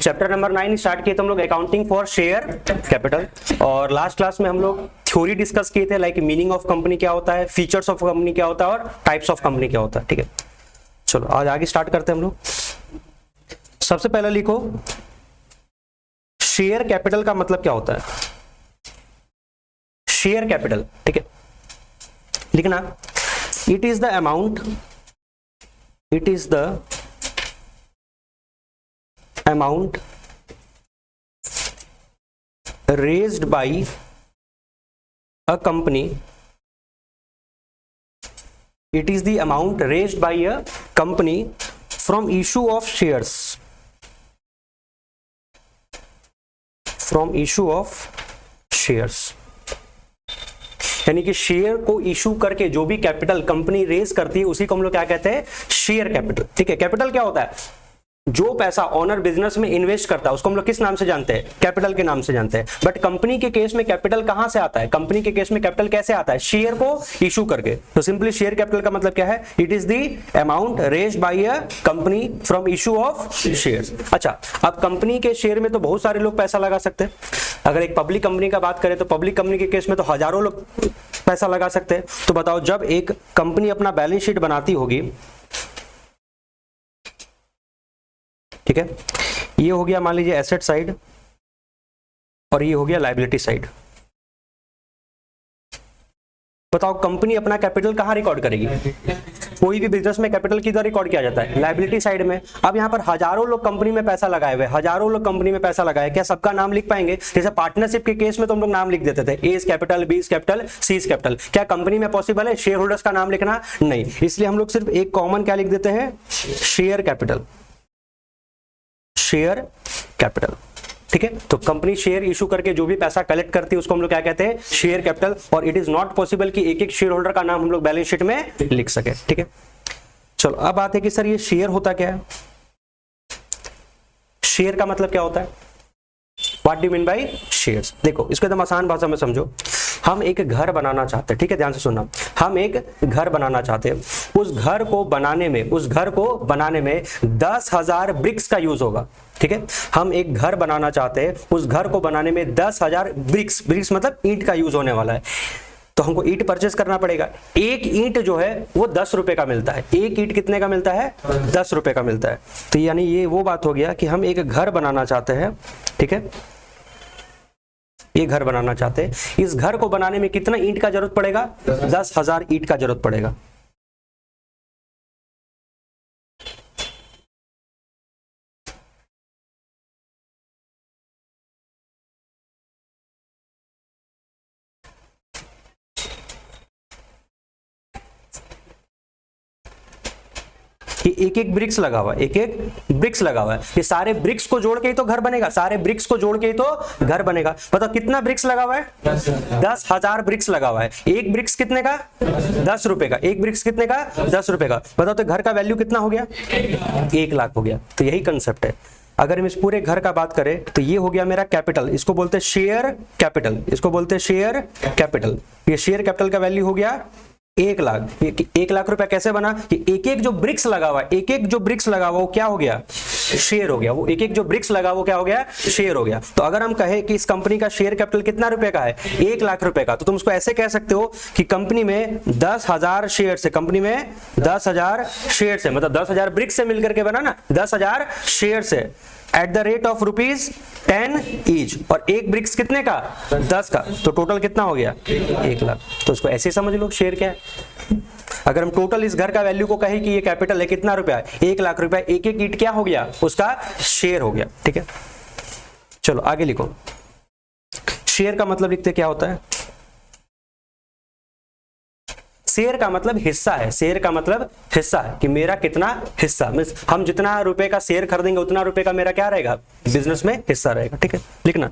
Chapter number 9 start किए थे हम लोग अकाउंटिंग फॉर शेयर कैपिटल, और लास्ट क्लास में हम लोग थ्योरी डिस्कस किए थे, लाइक मीनिंग ऑफ कंपनी क्या होता है, फीचर्स ऑफ कंपनी क्या होता है, और टाइप्स ऑफ कंपनी क्या होता है। ठीक है, चलो आज आगे स्टार्ट करते हैं हम लोग। सबसे पहले लिखो शेयर कैपिटल का मतलब क्या होता है। शेयर कैपिटल, ठीक है, लिखना it is the amount, it is the amount raised by a company, it is the amount raised by a company from issue of shares, from issue of shares, यानी कि शेयर को issue करके जो भी capital company raise करती है उसी को हम लोग क्या कहते हैं, शेयर कैपिटल। ठीक है, कैपिटल क्या होता है, जो पैसा ओनर बिजनेस में इन्वेस्ट करता है उसको हम लोग किस नाम से जानते हैं, कैपिटल के नाम से जानते हैं। बट कंपनी के केस में कैपिटल कहां से आता है, कंपनी के केस में कैपिटल कैसे आता है, शेयर को इशू करके। तो सिंपली शेयर कैपिटल का मतलब क्या है, it is the amount raised bye a company from issue of shares. अच्छा, अब कंपनी के शेयर में तो बहुत सारे लोग पैसा लगा सकते हैं। अगर एक पब्लिक कंपनी का बात करें तो पब्लिक कंपनी के केस में तो हजारों लोग पैसा लगा सकते हैं। तो बताओ, जब एक कंपनी अपना बैलेंस शीट बनाती होगी, ठीक है, ये हो गया मान लीजिए एसेट साइड और ये हो गया लायबिलिटी साइड। बताओ कंपनी अपना कैपिटल कहां रिकॉर्ड करेगी, कोई भी बिजनेस में कैपिटल किधर रिकॉर्ड किया जाता है, लायबिलिटी साइड में। अब यहां पर हजारों लोग कंपनी में पैसा लगाए हुए, हजारों लोग कंपनी में पैसा लगाए, क्या सबका नाम लिख पाएंगे? जैसे पार्टनरशिप के केस में तो हम लोग नाम लिख देते थे, A is capital, B is capital, C is capital. क्या कंपनी में पॉसिबल है शेयर होल्डर्स का नाम लिखना? नहीं, इसलिए हम लोग सिर्फ एक कॉमन क्या लिख देते हैं, शेयर कैपिटल, शेयर कैपिटल। ठीक है, तो कंपनी शेयर इशू करके जो भी पैसा कलेक्ट करती है उसको हम लोग क्या कहते हैं, शेयर कैपिटल। और इट इज नॉट पॉसिबल कि एक एक शेयर होल्डर का नाम हम लोग बैलेंस शीट में लिख सके। ठीक है, चलो अब बात है कि सर ये शेयर होता क्या है, शेयर का मतलब क्या होता है, what do mean by shares. देखो इसको एकदम आसान भाषा में समझो। हम एक घर बनाना चाहते हैं, ठीक है, ध्यान से सुनना, हम एक घर बनाना चाहते हैं, उस घर को बनाने में 10,000 ब्रिक्स का यूज होगा। ठीक है, हम एक घर बनाना चाहते हैं, उस घर को बनाने में 10,000 ब्रिक्स मतलब ईंट का यूज होने वाला है। तो हमको ईंट परचेस करना पड़ेगा। एक ईंट जो है वो 10 रुपए का मिलता है। एक ईंट कितने का मिलता है? 10 रुपए का मिलता है। तो यानी ये वो बात हो गया कि हम एक घर बनाना चाहते हैं, ठीक है, ये घर बनाना चाहते हैं, इस घर को बनाने में कितना ईंट का जरूरत पड़ेगा? 10,000 ईंट का जरूरत पड़ेगा। एक एक ब्रिक्स लगा हुआ है, एक एक ब्रिक्स लगा हुआ है, ये सारे ब्रिक्स को जोड़ के ही तो घर बनेगा, सारे ब्रिक्स को जोड़ के ही तो घर बनेगा। बताओ कितना ब्रिक्स लगा हुआ है? 10,000 ब्रिक्स लगा हुआ है। एक ब्रिक्स कितने का? 10 रुपए का। एक ब्रिक्स कितने का? 10 रुपए का। बताओ तो घर का वैल्यू कितना हो गया? 1 लाख हो गया। तो यही कंसेप्ट है। अगर हम इस पूरे घर का बात करें तो ये हो गया मेरा कैपिटल, इसको बोलते हैं शेयर कैपिटल, इसको बोलते हैं शेयर कैपिटल। ये शेयर कैपिटल का वैल्यू हो गया 1 लाख। 1 लाख रुपया कैसे बना? कि एक एक जो ब्रिक्स लगा हुआ है, एक एक जो ब्रिक्स लगा हुआ वो क्या हो गया? शेयर हो गया। वो एक एक जो ब्रिक्स लगा वो क्या हो गया? शेयर हो गया। तो अगर हम कहें कि इस कंपनी का शेयर कैपिटल कितना रुपए का है? 1 लाख रुपए का, तो तुम उसको ऐसे कह सकते हो कि कंपनी में 10,000 शेयर से, कंपनी में 10,000 शेयर से, मतलब 10,000 ब्रिक्स से मिलकर के बना ना, 10,000 शेयर से at the rate of ₹10 each. और एक ब्रिक्स कितने का? 10 का। तो टोटल कितना हो गया? 1 लाख। तो इसको ऐसे समझ लो शेयर क्या है। अगर हम टोटल इस घर का वैल्यू को कहें कि ये कैपिटल है कितना रुपया? 1 लाख रुपया। एक एक ईंट क्या हो गया? उसका शेयर हो गया। ठीक है, चलो आगे लिखो। शेयर का मतलब लिखते क्या होता है? शेयर का मतलब हिस्सा है। शेयर का मतलब हिस्सा है कि मेरा कितना हिस्सा, मींस हम जितना रुपए का शेयर खरीदेंगे उतना रुपए का मेरा क्या रहेगा? बिजनेस में हिस्सा रहेगा। ठीक है, लिखना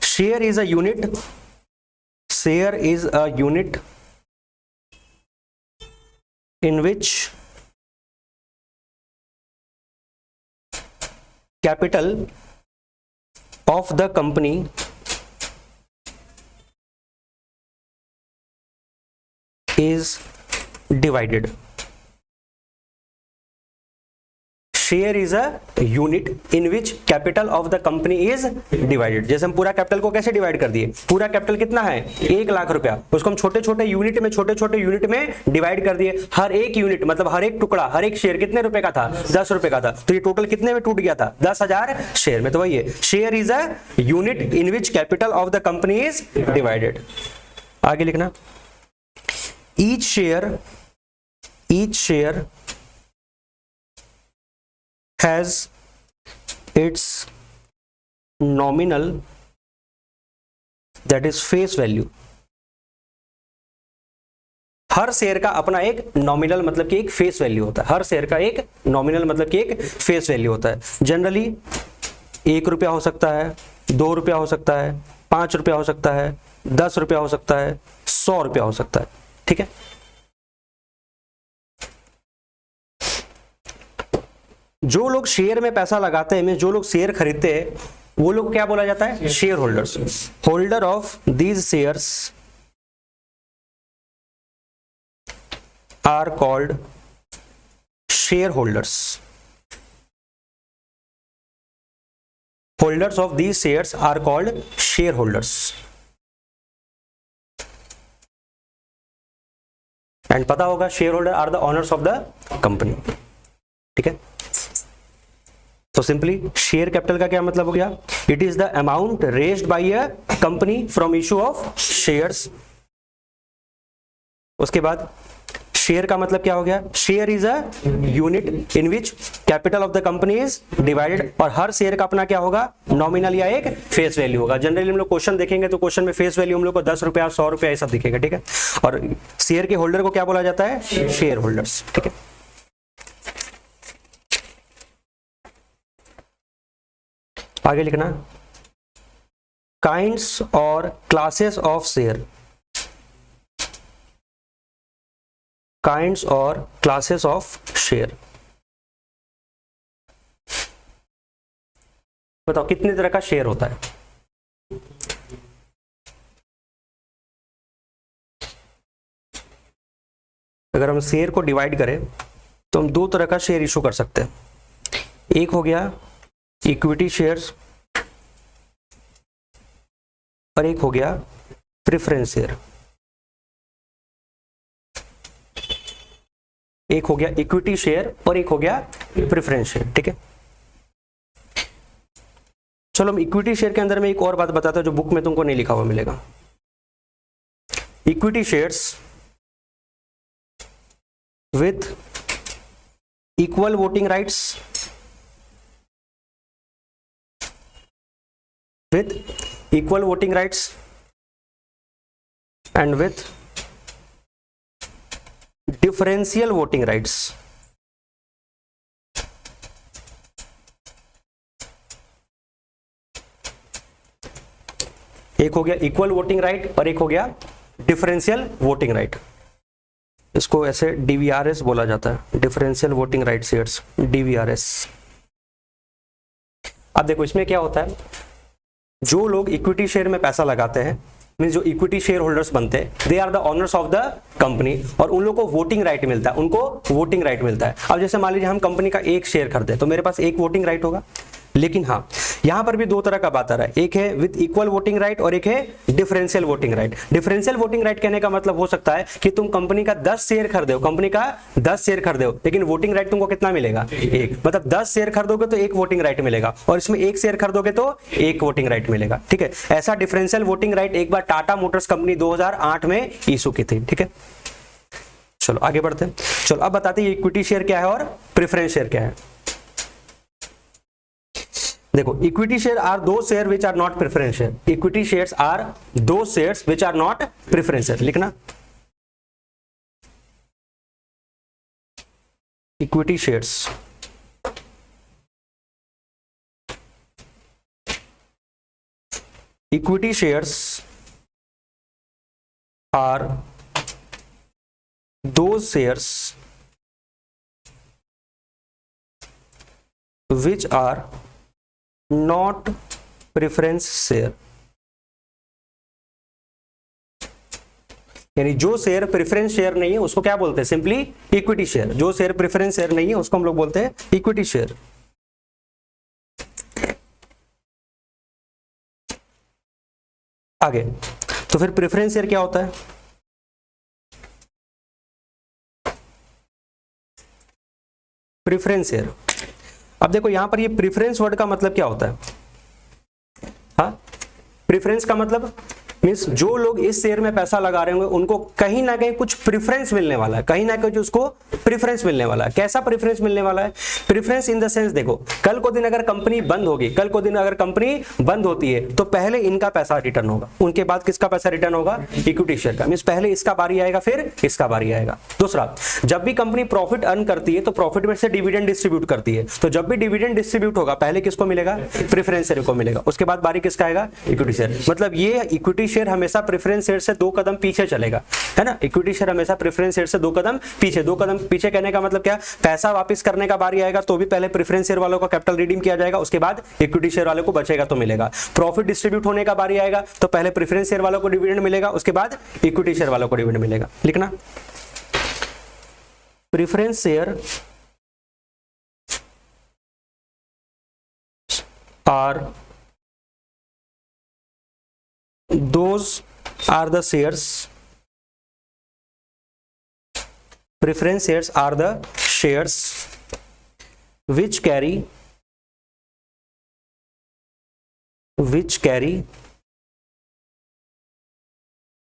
share is a unit, share is a unit in which capital of the company is divided. Share is a unit in which capital of the company is divided. जैसे हम पूरा कैपिटल को कैसे डिवाइड कर दिए, पूरा कैपिटल कितना है 1 लाख रुपया, उसको हम छोटे छोटे यूनिट में डिवाइड कर दिए। हर एक यूनिट मतलब हर एक टुकड़ा, हर एक शेयर कितने रुपए का था, 10 रुपए का था। तो ये टोटल कितने में टूट गया था, 10,000 शेयर में। तो वही है, share is a unit in which capital of the company is divided. आगे लिखना, each share has its nominal, that is face value। Her share का अपना एक नॉमिनल मतलब कि एक फेस वैल्यू होता है। हर शेयर का एक नॉमिनल मतलब कि एक फेस वैल्यू होता है। जनरली 1 रुपया हो सकता है, 2 रुपया हो सकता है, 5 रुपया हो सकता है, 10 रुपया हो सकता है, 100 रुपया हो सकता है। ठीक है, जो लोग शेयर में पैसा लगाते हैं, जो लोग शेयर खरीदते हैं, वो लोग क्या बोला जाता है, share holders. Holder of these shares are called share holders. Holders of these shares are called share holders. And पता होगा, share holder are the owners of the company. ठीक है, तो सिंपली शेयर कैपिटल का क्या मतलब हो गया, it is the amount raised bye a company from issue of shares. उसके बाद शेयर का मतलब क्या हो गया, share is a unit in which capital of the company is divided. और हर शेयर का अपना क्या होगा, नॉमिनल या एक फेस वैल्यू होगा। जनरली हम लोग क्वेश्चन देखेंगे तो क्वेश्चन में फेस वैल्यू हम लोग को 10 रुपया, 100 रुपया ऐसा दिखेगा। ठीक है, और शेयर के होल्डर को क्या बोला जाता है, शेयर होल्डर्स। ठीक है, आगे लिखना, काइंड्स और क्लासेस ऑफ शेयर। काइंड्स और क्लासेस ऑफ शेयर, बताओ कितने तरह का शेयर होता है। अगर हम शेयर को डिवाइड करें तो हम 2 तरह का शेयर इशू कर सकते हैं। एक हो गया इक्विटी शेयर्स और एक हो गया प्रेफरेंस शेयर। एक हो गया इक्विटी शेयर और एक हो गया प्रेफरेंस शेयर। ठीक है, चलो हम इक्विटी शेयर के अंदर में एक और बात बताता हूं जो बुक में तुमको नहीं लिखा हुआ मिलेगा। Equity shares with equal voting rights, with equal voting rights and with differential voting rights। एक हो गया इक्वल वोटिंग राइट और एक हो गया डिफरेंशियल वोटिंग राइट। इसको ऐसे डीवीआरएस बोला जाता है, डिफरेंशियल वोटिंग राइट शेयर्स, डीवीआरएस। अब देखो इसमें क्या होता है, जो लोग इक्विटी शेयर में पैसा लगाते हैं, मीन जो इक्विटी शेयर होल्डर्स बनते हैं, they are the owners of the company, और उन लोगों को वोटिंग राइट मिलता है, उनको वोटिंग राइट मिलता है। अब जैसे मान लीजिए हम कंपनी का एक शेयर खरीदे तो मेरे पास एक वोटिंग राइट होगा। लेकिन हाँ, यहां पर भी 2 तरह का बात आ रहा है, एक है विद इक्वल वोटिंग राइट और एक है differential voting right. Differential voting right कहने का मतलब हो सकता है कि तुम कंपनी का 10 शेयर खरीदे हो, कंपनी का 10 शेयर खरीदे हो, लेकिन वोटिंग राइट तुमको कितना मिलेगा, 1। मतलब 10 शेयर खरीदोगे तो 1 वोटिंग राइट मिलेगा, और इसमें 1 शेयर खरीदोगे तो 1 वोटिंग राइट मिलेगा। ठीक है, ऐसा डिफरेंशियल वोटिंग राइट एक बार टाटा मोटर्स कंपनी 2008 में इशू की थी। ठीक है, चलो आगे बढ़ते हैं। चलो अब बताते हैं इक्विटी शेयर क्या है और प्रेफरेंस शेयर क्या है। देखो, equity share are those share which are not preference share. Equity shares are those shares which are not preference share. लिखना, equity shares equity shares are those shares which are not preference share। यानी जो share preference share नहीं है उसको क्या बोलते हैं, simply equity share. जो शेयर प्रेफरेंस शेयर नहीं है उसको हम लोग बोलते हैं इक्विटी शेयर। आगे तो फिर प्रेफरेंस शेयर क्या होता है? प्रेफरेंस शेयर, अब देखो यहां पर ये प्रेफरेंस वर्ड का मतलब क्या होता है? हाँ, प्रेफरेंस का मतलब मीन्स जो लोग इस शेयर में पैसा लगा रहे होंगे उनको कहीं ना कहीं कुछ प्रेफरेंस मिलने वाला है, कहीं ना कहीं उसको प्रेफरेंस मिलने वाला है। कैसा प्रेफरेंस मिलने वाला है? प्रेफरेंस इन द सेंस, देखो कल को दिन अगर कंपनी बंद होगी, कल को दिन अगर कंपनी बंद होती है तो पहले इनका पैसा रिटर्न होगा, उनके बाद किसका पैसा रिटर्न होगा? इक्विटी शेयर का। मीन्स पहले इसका बारी आएगा फिर इसका बारी आएगा। दूसरा, जब भी कंपनी प्रॉफिट अर्न करती है तो प्रॉफिट में से डिविडेंड डिस्ट्रीब्यूट करती है, तो जब भी डिविडेंड डिस्ट्रीब्यूट होगा पहले किसको मिलेगा? प्रेफरेंस शेयर को मिलेगा, उसके बाद बारी किसका आएगा? Equity share. मतलब ये इक्विटी शेयर हमेशा प्रेफरेंस शेयर से 2 कदम पीछे चलेगा, है ना। इक्विटी शेयर हमेशा प्रेफरेंस शेयर से 2 कदम पीछे। 2 कदम पीछे कहने का मतलब क्या? पैसा वापस करने का बारी आएगा तो भी पहले प्रेफरेंस शेयर वालों का कैपिटल रिडीम किया जाएगा, उसके बाद इक्विटी शेयर वालों को बचेगा तो मिलेगा। प्रॉफिट डिस्ट्रीब्यूट होने का बारी आएगा तो पहले प्रेफरेंस शेयर वालों को डिविडेंड मिलेगा, उसके बाद इक्विटी शेयर वालों को डिविडेंड मिलेगा। लिखना, preference share are those are the shares, preference shares are the shares which carry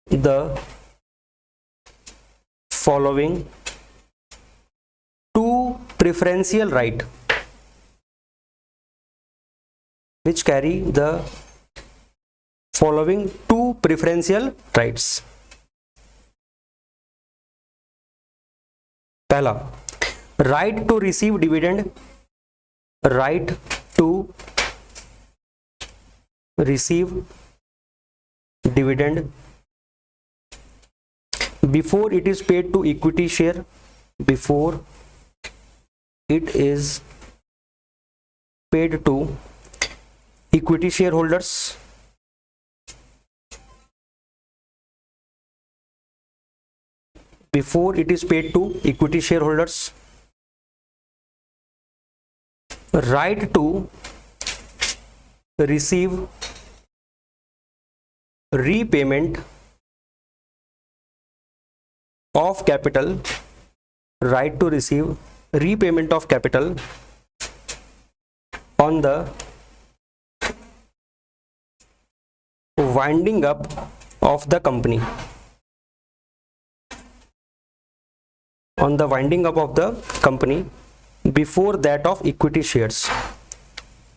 the following two preferential right, which carry the following two preferential rights. पहला, right to receive dividend, right to receive dividend before it is paid to equity share, before it is paid to equity shareholders, before it is paid to equity shareholders, right to receive repayment of capital, right to receive repayment of capital on the winding up of the company, on the winding up of the company before that of equity shares,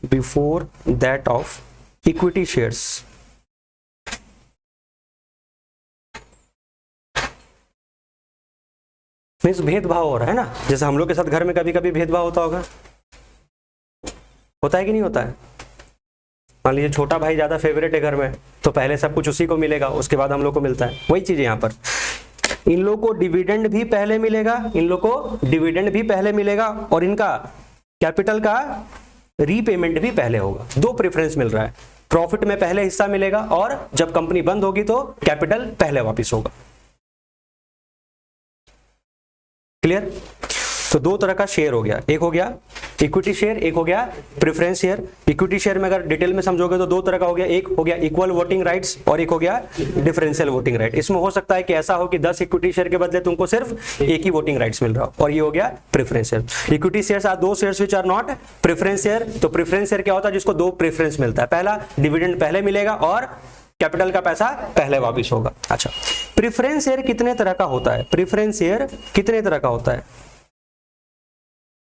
before that of equity shares. Means भेदभाव हो रहा है ना, जैसे हम लोग के साथ घर में कभी कभी भेदभाव होता होगा, होता है कि नहीं होता है? मान लीजिए छोटा भाई ज्यादा फेवरेट है घर में तो पहले सब कुछ उसी को मिलेगा, उसके बाद हम लोग को मिलता है। वही चीज है यहाँ पर, इन लोगों को डिविडेंड भी पहले मिलेगा, इन लोगों को डिविडेंड भी पहले मिलेगा और इनका कैपिटल का रीपेमेंट भी पहले होगा। 2 प्रेफरेंस मिल रहा है, प्रॉफिट में पहले हिस्सा मिलेगा और जब कंपनी बंद होगी तो कैपिटल पहले वापस होगा। क्लियर? तो 2 तरह का शेयर हो गया, एक हो गया इक्विटी शेयर, एक हो गया प्रेफरेंस शेयर। इक्विटी शेयर में अगर डिटेल में समझोगे तो 2 तरह का हो गया, एक हो गया इक्वल वोटिंग राइट्स और एक हो गया डिफरेंशियल वोटिंग राइट। इसमें हो सकता है कि ऐसा हो कि 10 इक्विटी शेयर के बदले तुमको सिर्फ एक ही वोटिंग राइट्स मिल रहा हो, और ये हो गया preference share. Equity shares are 2 shares which are not preference share. तो प्रेफरेंस शेयर क्या होता है? जिसको 2 प्रेफरेंस मिलता है, पहला डिविडेंड पहले मिलेगा और कैपिटल का पैसा पहले वापिस होगा। अच्छा, प्रेफरेंस शेयर कितने तरह का होता है? प्रेफरेंस शेयर कितने तरह का होता है?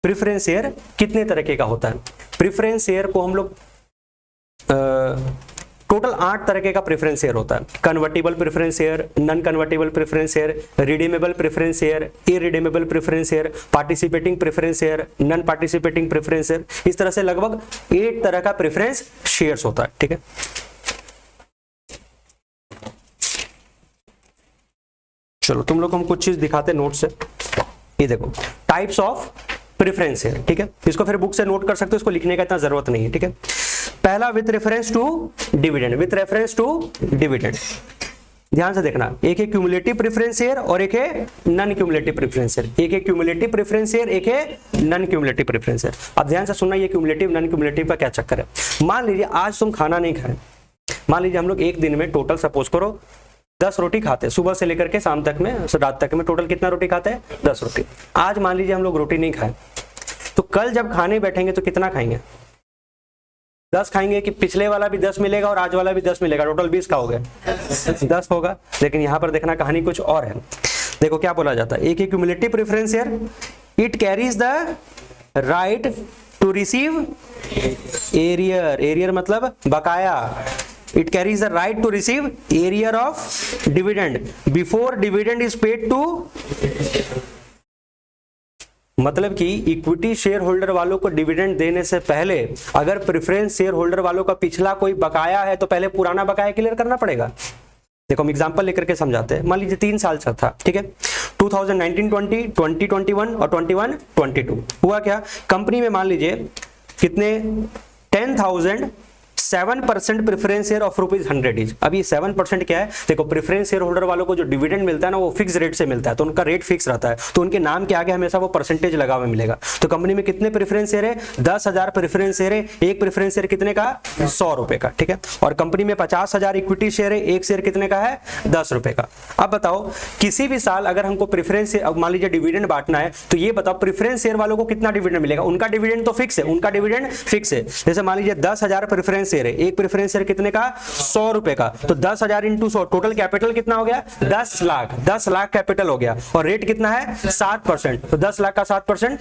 प्रेफरेंस शेयर कितने तरीके का होता है? प्रेफरेंस शेयर को हम लोग टोटल 8 तरह का प्रेफरेंस शेयर होता है। Convertible preference share, non convertible preference share, redeemable preference share, irredeemable preference share, participating preference share, non participating preference share. इस तरह से लगभग 8 तरह का प्रेफरेंस शेयर्स होता है। ठीक है, चलो तुम लोग को हम कुछ चीज दिखाते हैं नोट से। ये देखो, टाइप्स ऑफ प्रेफरेंस शेयर। ठीक है, इसको फिर बुक से नोट कर सकते हो, इसको लिखने का इतना जरूरत नहीं है। ठीक है, पहला with reference to dividend, with reference to dividend. ध्यान से देखना, एक है क्यूमुलेटिव प्रेफरेंस शेयर और एक है नॉन क्यूमुलेटिव प्रेफरेंस शेयर। एक है क्यूमुलेटिव प्रेफरेंस शेयर, एक है नॉन क्यूमुलेटिव प्रेफरेंस शेयर। अब ध्यान से सुनना, ये क्यूमुलेटिव नॉन क्यूमुलेटिव का क्या चक्कर है। मान लीजिए आज तुम खाना नहीं खाए, मान लीजिए हम लोग एक दिन में टोटल सपोज करो 10 रोटी खाते हैं, सुबह से लेकर के शाम तक में, रात तक में टोटल कितना रोटी खाते हैं? 10 रोटी। आज मान लीजिए हम लोग रोटी नहीं खाए, तो कल जब खाने बैठेंगे तो कितना खाएंगे? 10 खाएंगे कि पिछले वाला भी 10 मिलेगा और आज वाला भी 10 मिलेगा, टोटल 20 खाओगे? 10 होगा। लेकिन यहां पर देखना कहानी कुछ और है। देखो क्या बोला जाता है, एक cumulative preference share, it carries the right to receive arrear, arrear मतलब बकाया, it carries the right to receive arrear of dividend before dividend is paid to, मतलब कि इक्विटी शेयर होल्डर वालों को डिविडेंड देने से पहले अगर प्रेफरेंस शेयर होल्डर वालों का पिछला कोई बकाया है तो पहले पुराना बकाया क्लियर करना पड़ेगा। देखो हम एग्जांपल लेकर के समझाते हैं। मान लीजिए 3 साल था, ठीक है, 2019-20, 2021 और 21-22। हुआ क्या, कंपनी में मान लीजिए कितने 10,007% प्रेफरेंस शेयर ऑफ ₹100 इज। अब ये 7% क्या है, देखो प्रेफरेंस शेयर होल्डर वालों को जो डिविडेंड मिलता है ना वो फिक्स रेट से मिलता है, तो उनका रेट फिक्स रहता है, तो उनके नाम के आगे हमेशा वो परसेंटेज लगा हुआ मिलेगा। तो कंपनी में कितने प्रेफरेंस शेयर है? 10,000 प्रेफरेंस शेयर है। एक प्रेफरेंस शेयर कितने का? 100 रुपए का, ठीक है। और कंपनी में 50,000 इक्विटी शेयर है, एक शेयर कितने का है? 10 रुपए का। अब बताओ किसी भी साल अगर हमको प्रेफरेंस, अब मान लीजिए डिविडेंड बांटना है, तो ये बताओ प्रेफरेंस शेयर वालों को कितना डिविडेंड मिलेगा? उनका डिविडेंड तो फिक्स है, उनका डिविडेंड फिक्स है। जैसे मान लीजिए 10,000 प्रेफरेंस शेयर है, एक प्रेफरेंस शेयर कितने का? 100 रुपए का, तो 10,000 इंटू 100, टोटल कैपिटल कितना हो गया? 10 लाख। 10 लाख कैपिटल हो गया और रेट कितना है? 7%। तो 10 लाख का 7%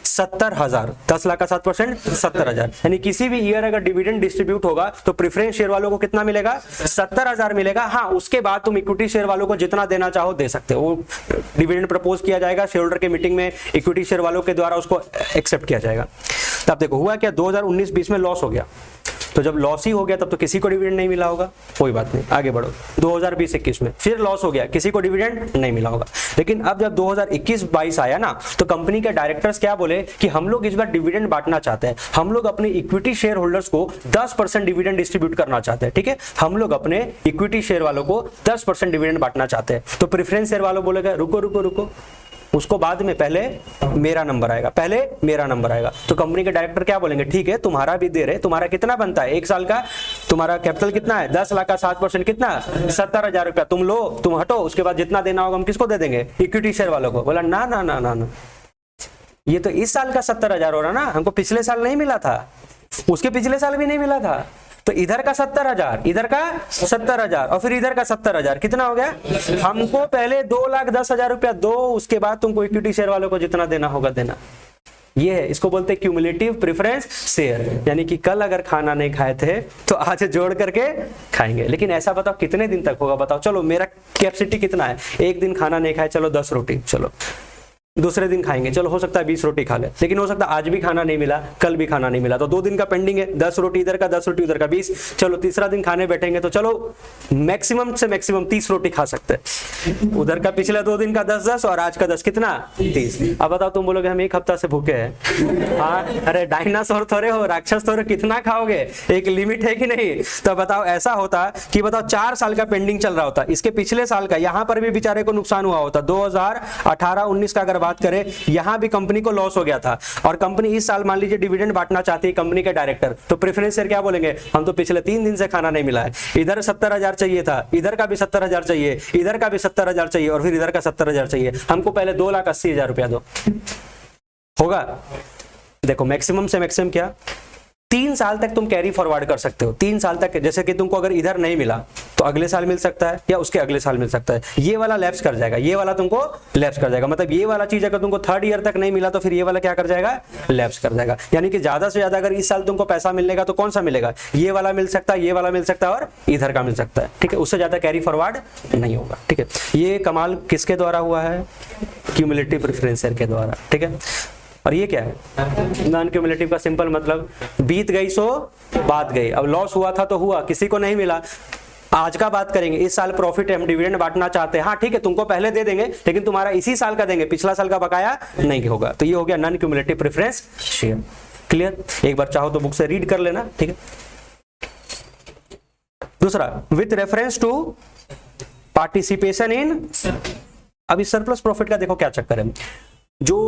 70,000। 10 लाख का 7% 70,000। यानी किसी भी ईयर अगर डिविडेंड डिस्ट्रीब्यूट होगा तो प्रेफरेंस शेयर वालों को कितना मिलेगा? 70,000 मिलेगा। हाँ, उसके बाद तुम इक्विटी शेयर वालों को जितना देना चाहो दे सकते हो। वो डिविडेंड प्रपोज किया जाएगा शेयर होल्डर के मीटिंग में, इक्विटी शेयर वालों के द्वारा उसको एक्सेप्ट किया जाएगा। तब देखो हुआ क्या, 2019-20 में लॉस हो गया, तो जब लॉस ही हो गया तब तो किसी को डिविडेंड नहीं मिला होगा, कोई बात नहीं, आगे बढ़ो। 2020-21 में फिर लॉस हो गया, किसी को डिविडेंड नहीं मिला होगा। लेकिन अब जब 2021-22 आया ना, तो कंपनी के डायरेक्टर्स क्या बोले कि हम लोग इस बार डिविडेंड बांटना चाहते हैं, हम लोग अपने इक्विटी शेयर होल्डर्स को 10% डिविडेंड डिस्ट्रीब्यूट करना चाहते हैं, ठीक है। हम लोग अपने इक्विटी शेयर वालों को 10% डिविडेंड बांटना चाहते हैं। तो प्रेफरेंस शेयर वालों बोलेगा रुको रुको रुको, उसको बाद में, पहले मेरा नंबर आएगा, पहले मेरा नंबर आएगा। तो कंपनी के डायरेक्टर क्या बोलेंगे, ठीक है तुम्हारा भी दे रहे, तुम्हारा कितना बनता है, एक साल का तुम्हारा कैपिटल कितना है? 10 लाख का 7% कितना? 70,000 रुपया, तुम लो, तुम हटो, उसके बाद जितना देना होगा हम किसको दे देंगे? इक्विटी शेयर वालों को। बोला ना ना ना ना ना, ये तो इस साल का 70,000 हो रहा ना, हमको पिछले साल नहीं मिला था, उसके पिछले साल भी नहीं मिला था, तो इधर का 70,000, इधर का 70,000 और फिर इधर का 70,000, कितना हो गया? हमको पहले 2,10,000 रुपया दो, उसके बाद तुमको इक्विटी शेयर वालों को जितना देना होगा देना। ये है, इसको बोलते हैं क्यूमुलेटिव प्रेफरेंस शेयर। यानी कि कल अगर खाना नहीं खाए थे तो आज जोड़ करके खाएंगे। लेकिन ऐसा बताओ कितने दिन तक होगा? बताओ, चलो मेरा कैपेसिटी कितना है, एक दिन खाना नहीं खाए, चलो 10 रोटी, चलो दूसरे दिन खाएंगे, चलो हो सकता है 20 रोटी खा ले, लेकिन हो सकता है आज भी खाना नहीं मिला, कल भी खाना नहीं मिला, तो 2 दिन का पेंडिंग है, 10 रोटी इधर का, 10 रोटी उधर का, 20। चलो तीसरा दिन खाने बैठेंगे तो चलो मैक्सिमम से मैक्सिमम 30 रोटी खा सकते हैं। उधर का पिछले 2 दिन का 10-10 और आज का 10, कितना? 30। अब बताओ तुम बोलोगे हम 1 हफ्ता से भूखे हैं। हाँ, अरे डायनासोर थोड़े हो, राक्षस थोड़े, कितना खाओगे? एक लिमिट है कि नहीं? तो बताओ ऐसा होता कि बताओ 4 साल का पेंडिंग चल रहा होता, इसके पिछले साल का, यहाँ पर भी बेचारे को नुकसान हुआ होता। 2018-19 का अगर बात करें, यहां भी कंपनी को लॉस हो गया था और कंपनी इस साल मान लीजिए डिविडेंड बांटना चाहती है कंपनी के डायरेक्टर, तो प्रेफरेंस शेयर क्या बोलेंगे? हम तो पिछले 3 दिन से खाना नहीं मिला है, इधर 70,000 चाहिए था, इधर का भी 70,000 चाहिए, इधर का भी 70,000 चाहिए और फिर इधर का 70,000 चाहिए, हमको पहले 2,80,000 रुपया दो। होगा? देखो मैक्सिमम से मैक्सिमम क्या, 3 साल तक तुम कैरी फॉरवर्ड कर सकते हो। 3 साल तक, जैसे कि तुमको अगर इधर नहीं मिला तो अगले साल मिल सकता है या उसके अगले साल मिल सकता है, ये वाला लैप्स कर जाएगा, ये वाला तुमको लैप्स कर जाएगा। मतलब ये वाला चीज अगर तुमको 3rd ईयर तक नहीं मिला तो फिर ये वाला क्या कर जाएगा? लैप्स कर जाएगा। यानी कि ज्यादा से ज्यादा अगर इस साल तुमको पैसा मिलेगा तो कौन सा मिलेगा? ये वाला मिल सकता है, ये वाला मिल सकता है और इधर का मिल सकता है, ठीक है। उससे ज्यादा कैरी फॉरवर्ड नहीं होगा, ठीक है। ये कमाल किसके द्वारा हुआ है? क्यूमुलेटिव प्रेफरेंस शेयर के द्वारा, ठीक है। और ये क्या है? नॉन क्यूमुलेटिव का सिंपल मतलब बीत गई सो बात गई। अब लॉस हुआ था तो हुआ, किसी को नहीं मिला। आज का बात करेंगे, इस साल प्रॉफिट है, हम डिविडेंड बांटना चाहते हैं, हाँ ठीक है तुमको पहले दे देंगे, लेकिन तुम्हारा इसी साल का देंगे, पिछला साल का बकाया नहीं होगा। तो ये हो गया non cumulative preference share. Clear? एक बार चाहो तो बुक से रीड कर लेना, ठीक है। दूसरा with reference to participation in, अभी सरप्लस प्रॉफिट का देखो क्या चक्कर है, जो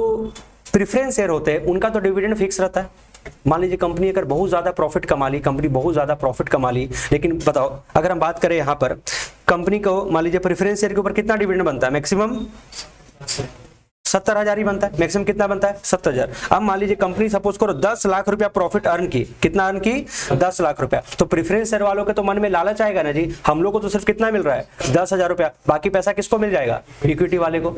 प्रेफरेंस शेयर होते हैं उनका तो डिविडेंड फिक्स रहता है। मान लीजिए कंपनी अगर बहुत ज्यादा प्रॉफिट कमा ली, कंपनी बहुत ज्यादा प्रॉफिट कमा ली, लेकिन बताओ अगर हम बात करें यहां पर कंपनी को, मान लीजिए प्रेफरेंस शेयर के ऊपर कितना डिविडेंड बनता है, मैक्सिमम 70,000 ही बनता है, मैक्सिमम कितना बनता है 70,000। अब मान लीजिए कंपनी सपोज करो 10 लाख रुपया प्रॉफिट अर्न की, कितना अर्न की 10 लाख रुपया, तो प्रेफरेंस शेयर वालों के तो मन में लालच आएगा ना जी, हम लोग को तो सिर्फ कितना मिल रहा है 10,000 रुपया, बाकी पैसा किसको मिल जाएगा, इक्विटी वाले को,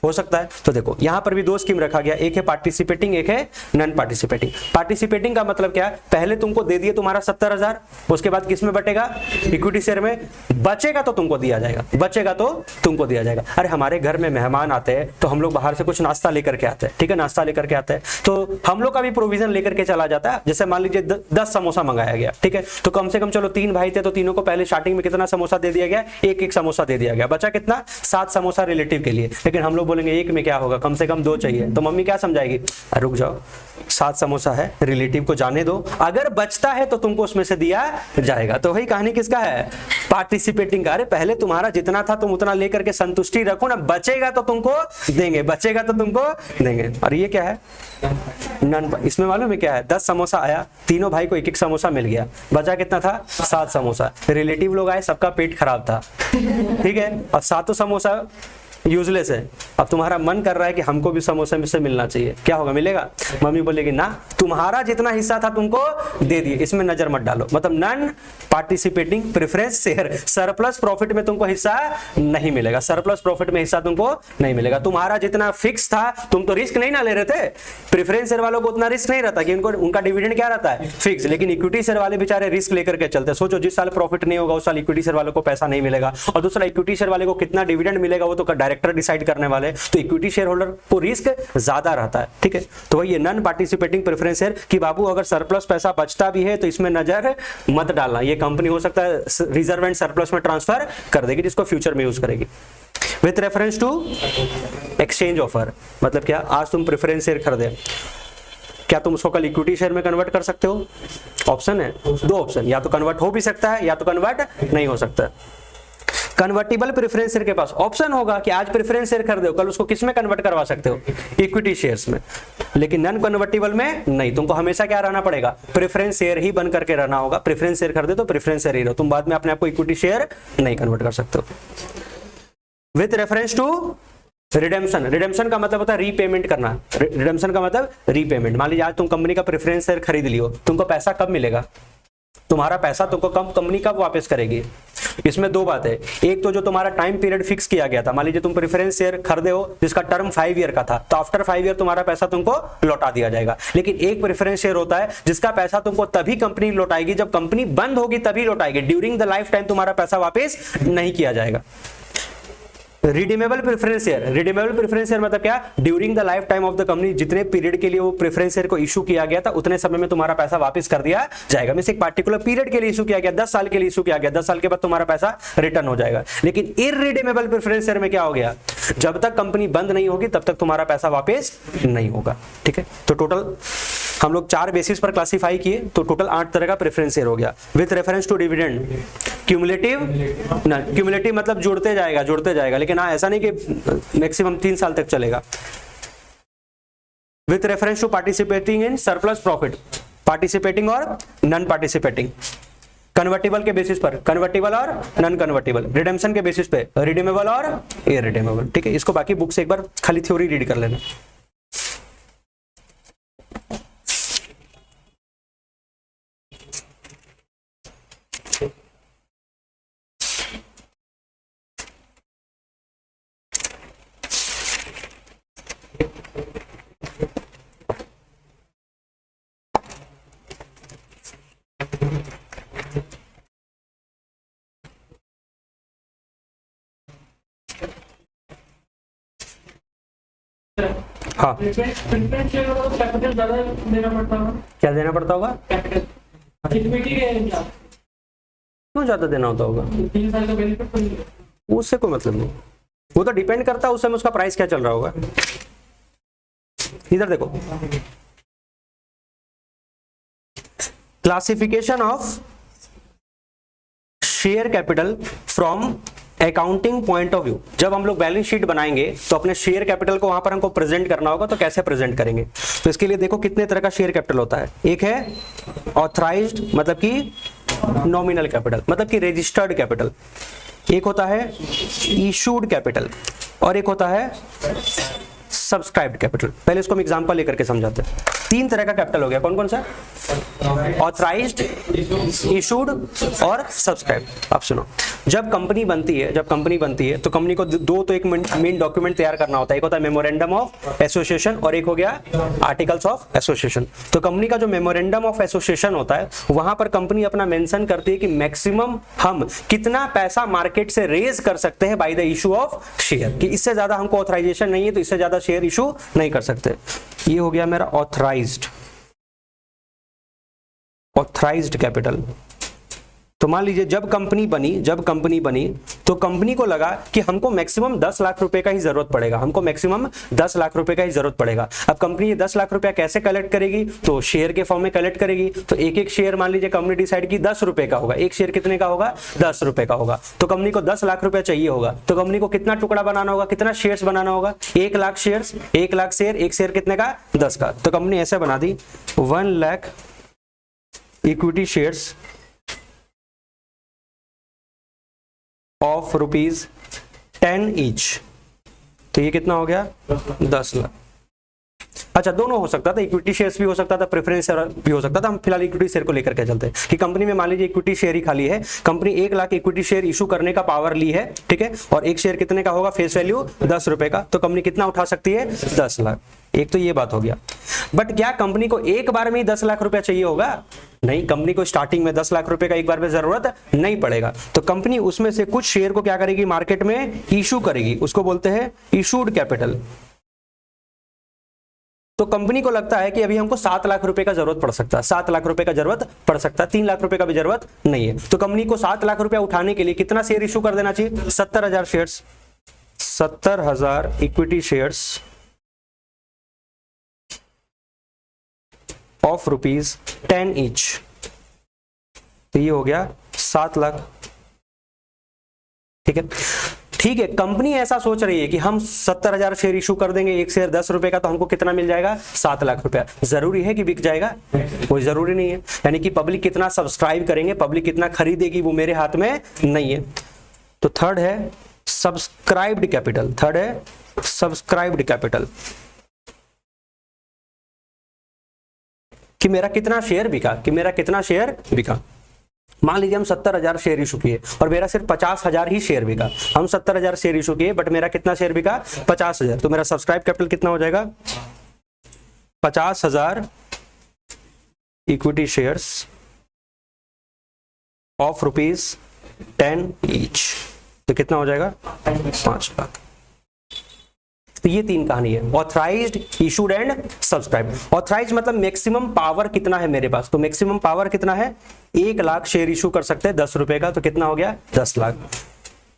हो सकता है। तो देखो यहां पर भी दो स्कीम रखा गया, एक है पार्टिसिपेटिंग, एक है नॉन पार्टिसिपेटिंग। पार्टिसिपेटिंग का मतलब क्या है, पहले तुमको दे दिए तुम्हारा 70,000, उसके बाद किस में बटेगा, इक्विटी शेयर में, बचेगा तो तुमको दिया जाएगा, बचेगा तो तुमको दिया जाएगा। अरे हमारे घर में मेहमान आते हैं तो हम लोग बाहर से कुछ नाश्ता लेकर के आते हैं, ठीक है, नाश्ता लेकर के आते हैं, तो हम लोग का भी प्रोविजन लेकर के चला जाता है। जैसे मान लीजिए 10 समोसा मंगाया गया, ठीक है, तो कम से कम चलो 3 भाई थे तो तीनों को पहले स्टार्टिंग में कितना समोसा दे दिया गया, एक समोसा दे दिया गया, बचा कितना 7 समोसा रिलेटिव के लिए। लेकिन हम लोग बोलेंगे एक में क्या होगा, कम से कम 2 चाहिए, तो मम्मी क्या समझाएगी, रुक जाओ 7 समोसा है, रिलेटिव को जाने दो, अगर बचता है तो तुमको उसमें से दिया जाएगा। तो वही कहानी किसका है, पार्टिसिपेटिंग का। अरे पहले तुम्हारा जितना था तुम उतना लेकर के संतुष्टि रखो ना, बचेगा तो तुमको देंगे, बचेगा तो तुमको देंगे। और ये क्या है, नन, इसमें मालूम है क्या है, 10 समोसा आया, तीनों भाई को एक एक समोसा मिल गया, बचा कितना था 7 समोसा, रिलेटिव लोग आए सबका पेट खराब था, ठीक है, और 7 समोसा यूजलेस है। अब तुम्हारा मन कर रहा है कि हमको भी समोसे में से मिलना चाहिए, क्या होगा, मिलेगा, मम्मी बोलेगी ना तुम्हारा जितना हिस्सा था तुमको दे दिए, इसमें नजर मत डालो। मतलब non participating preference share, surplus profit में तुमको हिस्सा नहीं मिलेगा, सरप्लस प्रॉफिट में हिस्सा तुमको नहीं मिलेगा। तुम्हारा जितना फिक्स था, तुम तो रिस्क नहीं ना ले रहे थे, प्रेफरेंस शेयर वालों को उतना रिस्क नहीं रहता कि उनको उनका डिविडेंड क्या रहता है फिक्स, लेकिन इक्विटी शेयर वाले बेचारे रिस्क लेकर के चलते हैं। सोचो जिस साल प्रॉफिट नहीं होगा उस साल इक्विटी शेयर वालों को पैसा नहीं मिलेगा, और दूसरा इक्विटी शेयर वाले को कितना डिविडेंड मिलेगा वो तो डायरेक्टर डिसाइड करने वाले, तो इक्विटी शेयर होल्डर को रिस्क ज्यादा रहता है, ठीक है। तो वही नॉन पार्टिसिपेटिंग प्रेफरेंस शेयर कि बाबू अगर सरप्लस पैसा बचता भी है तो इसमें नजर मत डालना, ये कंपनी हो सकता है रिजर्व एंड सरप्लस में ट्रांसफर कर देगी जिसको फ्यूचर में यूज करेगी। With reference to exchange offer, मतलब क्या, आज तुम प्रेफरेंस शेयर खरीदे, क्या तुम उसको कल इक्विटी शेयर में कन्वर्ट कर सकते हो, ऑप्शन है 2 ऑप्शन, या तो कन्वर्ट हो भी सकता है या तो कन्वर्ट नहीं हो सकता। कन्वर्टिबल प्रेफरेंस शेयर के पास ऑप्शन होगा कि आज प्रेफरेंस शेयर खरीदो, कल उसको किस में कन्वर्ट करवा सकते हो, इक्विटी शेयर्स में, लेकिन नॉन कन्वर्टिबल में नहीं, तुमको हमेशा क्या रहना पड़ेगा, प्रेफरेंस शेयर ही बन करके रहना होगा। प्रेफरेंस शेयर खरीदे तो प्रेफरेंस शेयर ही रहो, तुम बाद में अपने आप को इक्विटी शेयर नहीं कन्वर्ट कर सकते हो। With reference to redemption, redemption का मतलब होता है रीपेमेंट करना, रिडेम्पशन का मतलब रीपेमेंट। मान लीजिए आज तुम कंपनी का प्रेफरेंस शेयर खरीद लियो, तुमको पैसा कब मिलेगा, तुम्हारा पैसा तुमको कब कंपनी कब वापस करेगी। इसमें 2 बात है, एक तो जो तुम्हारा टाइम पीरियड फिक्स किया गया था, मान लीजिए तुम प्रेफरेंस शेयर खरीदे हो जिसका टर्म 5 ईयर का था, तो आफ्टर 5 ईयर तुम्हारा पैसा तुमको लौटा दिया जाएगा। लेकिन एक प्रेफरेंस शेयर होता है जिसका पैसा तुमको तभी कंपनी लौटाएगी जब कंपनी बंद होगी, तभी लौटाएगी, ड्यूरिंग द लाइफ टाइम तुम्हारा पैसा वापस नहीं किया जाएगा। Redeemable preference share, redeemable preference share मतलब क्या, during the life time of the company, जितने पीरियड के लिए वो प्रेफरेंस शेयर को इशू किया गया था उतने समय में तुम्हारा पैसा वापस कर दिया जाएगा। मींस एक पार्टिकुलर पीरियड के लिए इशू किया गया, 10 साल के लिए इशू किया गया, 10 साल के बाद तुम्हारा पैसा रिटर्न हो जाएगा। लेकिन इररिडीमेबल प्रेफरेंस शेयर में क्या हो गया, जब तक कंपनी बंद नहीं होगी तब तक तुम्हारा पैसा वापस नहीं होगा, ठीक है। तो टोटल हम लोग 4 बेसिस पर क्लासिफाई किए, तो टोटल 8 तरह का प्रेफरेंस शेयर हो गया। With reference to dividend, cumulative ना, क्यूमुलेटिव मतलब जुड़ते जाएगा, लेकिन हाँ ऐसा नहीं कि मैक्सिमम 3 साल तक चलेगा। With reference to participating in surplus profit, participating और नॉन पार्टिसिपेटिंग। कन्वर्टेबल के बेसिस पर, कन्वर्टेबल और नॉन कन्वर्टेबल। रिडेम्पशन के बेसिस पे रिडीमेबल और इररिडीमेबल, ठीक है। इसको बाकी बुक से एक बार खाली थ्योरी रीड कर लेना। हाँ कैपिटल ज्यादा देना पड़ता होगा, क्या देना पड़ता होगा, इक्विटी के क्यों ज्यादा देना होता होगा, 3 साल का बेनिफिट तो नहीं है। उससे कोई मतलब नहीं, वो तो डिपेंड करता है उस समय उसका प्राइस क्या चल रहा होगा। इधर देखो, classification of share capital from accounting point of view. जब हम लोग बैलेंस शीट बनाएंगे तो अपने शेयर कैपिटल को वहां पर हमको प्रेजेंट करना होगा, तो कैसे प्रेजेंट करेंगे? तो इसके लिए देखो कितने तरह का शेयर कैपिटल होता है। एक है ऑथराइज्ड मतलब कि नॉमिनल कैपिटल मतलब कि रजिस्टर्ड कैपिटल, एक होता है इशूड कैपिटल और एक होता है सब्सक्राइब्ड कैपिटल। पहले इसको हम एग्जांपल लेकर के समझाते हैं। तीन तरह का कैपिटल हो गया, कौन कौन सा? ऑथराइज्ड, इशूड और सब्सक्राइब। आप सुनो, जब कंपनी बनती है तो कंपनी को दो तो एक मेन डॉक्यूमेंट तैयार करना होता है। एक होता है मेमोरेंडम ऑफ एसोसिएशन और एक हो गया आर्टिकल्स ऑफ एसोसिएशन। तो कंपनी का जो मेमोरेंडम ऑफ एसोसिएशन होता है वहां पर कंपनी अपना मेंशन करती है कि मैक्सिमम हम कितना पैसा मार्केट से रेज कर सकते हैं by the issue of share, कि इससे ज्यादा हमको ऑथराइजेशन नहीं है तो इससे ज्यादा शेयर इशू नहीं कर सकते। ये हो गया मेरा ऑथराइज्ड कैपिटल। तो मान लीजिए जब कंपनी बनी तो कंपनी को लगा कि हमको मैक्सिमम 10 लाख रुपए का ही जरूरत पड़ेगा, अब कंपनी ये 10 लाख रुपया कैसे कलेक्ट करेगी? तो शेयर के फॉर्म में कलेक्ट करेगी। तो एक एक शेयर मान लीजिए कंपनी डिसाइड की 10 रुपए का होगा, एक शेयर कितने का होगा? 10 रुपए का होगा। तो कंपनी को 10 लाख रुपया चाहिए होगा, तो कंपनी को कितना टुकड़ा बनाना होगा, कितना शेयर्स बनाना होगा? 1 लाख शेयर्स, 1 लाख शेयर, एक शेयर कितने का? 10 का। तो कंपनी ऐसे बना दी 1 lakh equity shares of ₹10 each. तो ये कितना हो गया? 10 लाख। अच्छा, दोनों हो सकता था, इक्विटी शेयर्स भी हो सकता था, प्रेफरेंस शेयर भी हो सकता था। हम फिलहाल इक्विटी शेयर को लेकर के चलते हैं कि कंपनी में मान लीजिए इक्विटी शेयर ही खाली है, company 1 lakh equity share issue करने का पावर ली है, ठीक है, और एक शेयर कितने का होगा? फेस वैल्यू 10 रुपए का। तो कंपनी कितना उठा सकती है? 10 लाख। एक तो ये बात हो गया। बट क्या कंपनी को एक बार में ही 10 लाख रुपया चाहिए होगा? नहीं, कंपनी को स्टार्टिंग में 10 लाख रुपए का एक बार में जरूरत नहीं पड़ेगा। तो कंपनी उसमें से कुछ शेयर को क्या करेगी? मार्केट में इशू करेगी, उसको बोलते हैं इशूड कैपिटल। तो कंपनी को लगता है कि अभी हमको 7 लाख रुपए का जरूरत पड़ सकता है, 7 लाख रुपए का जरूरत पड़ सकता है, 3 लाख रुपए का भी जरूरत नहीं है। तो कंपनी को 7 लाख रुपया उठाने के लिए कितना शेयर इशू कर देना चाहिए? 70,000 shares, 70,000 equity shares of ₹10 each. तो ये हो गया 7 लाख। ठीक है, कंपनी ऐसा सोच रही है कि हम 70,000 शेयर इशू कर देंगे, एक शेयर 10 रुपए का, तो हमको कितना मिल जाएगा? 7 लाख रुपया। जरूरी है कि बिक जाएगा? कोई जरूरी नहीं है। यानी कि पब्लिक कितना सब्सक्राइब करेंगे, पब्लिक कितना खरीदेगी, वो मेरे हाथ में नहीं है। तो थर्ड है सब्सक्राइब्ड कैपिटल, कि मेरा कितना शेयर बिका, मान लीजिए हम 70,000 शेयर इशू किए और मेरा सिर्फ 50,000 ही शेयर बिका। हम 70,000 शेयर इशू किए बट मेरा कितना शेयर बिका? 50,000। तो मेरा सब्सक्राइब कैपिटल कितना हो जाएगा? 50,000 इक्विटी शेयर्स ऑफ ₹10 ईच। तो कितना हो जाएगा? 5 लाख। तो ये तीन कहानी है, authorised, issued and subscribe. Authorised मतलब मैक्सिमम पावर कितना है मेरे पास, तो मैक्सिमम पावर कितना है? 1 लाख शेयर इशू कर सकते हैं 10 रुपए का, तो कितना हो गया? 10 लाख।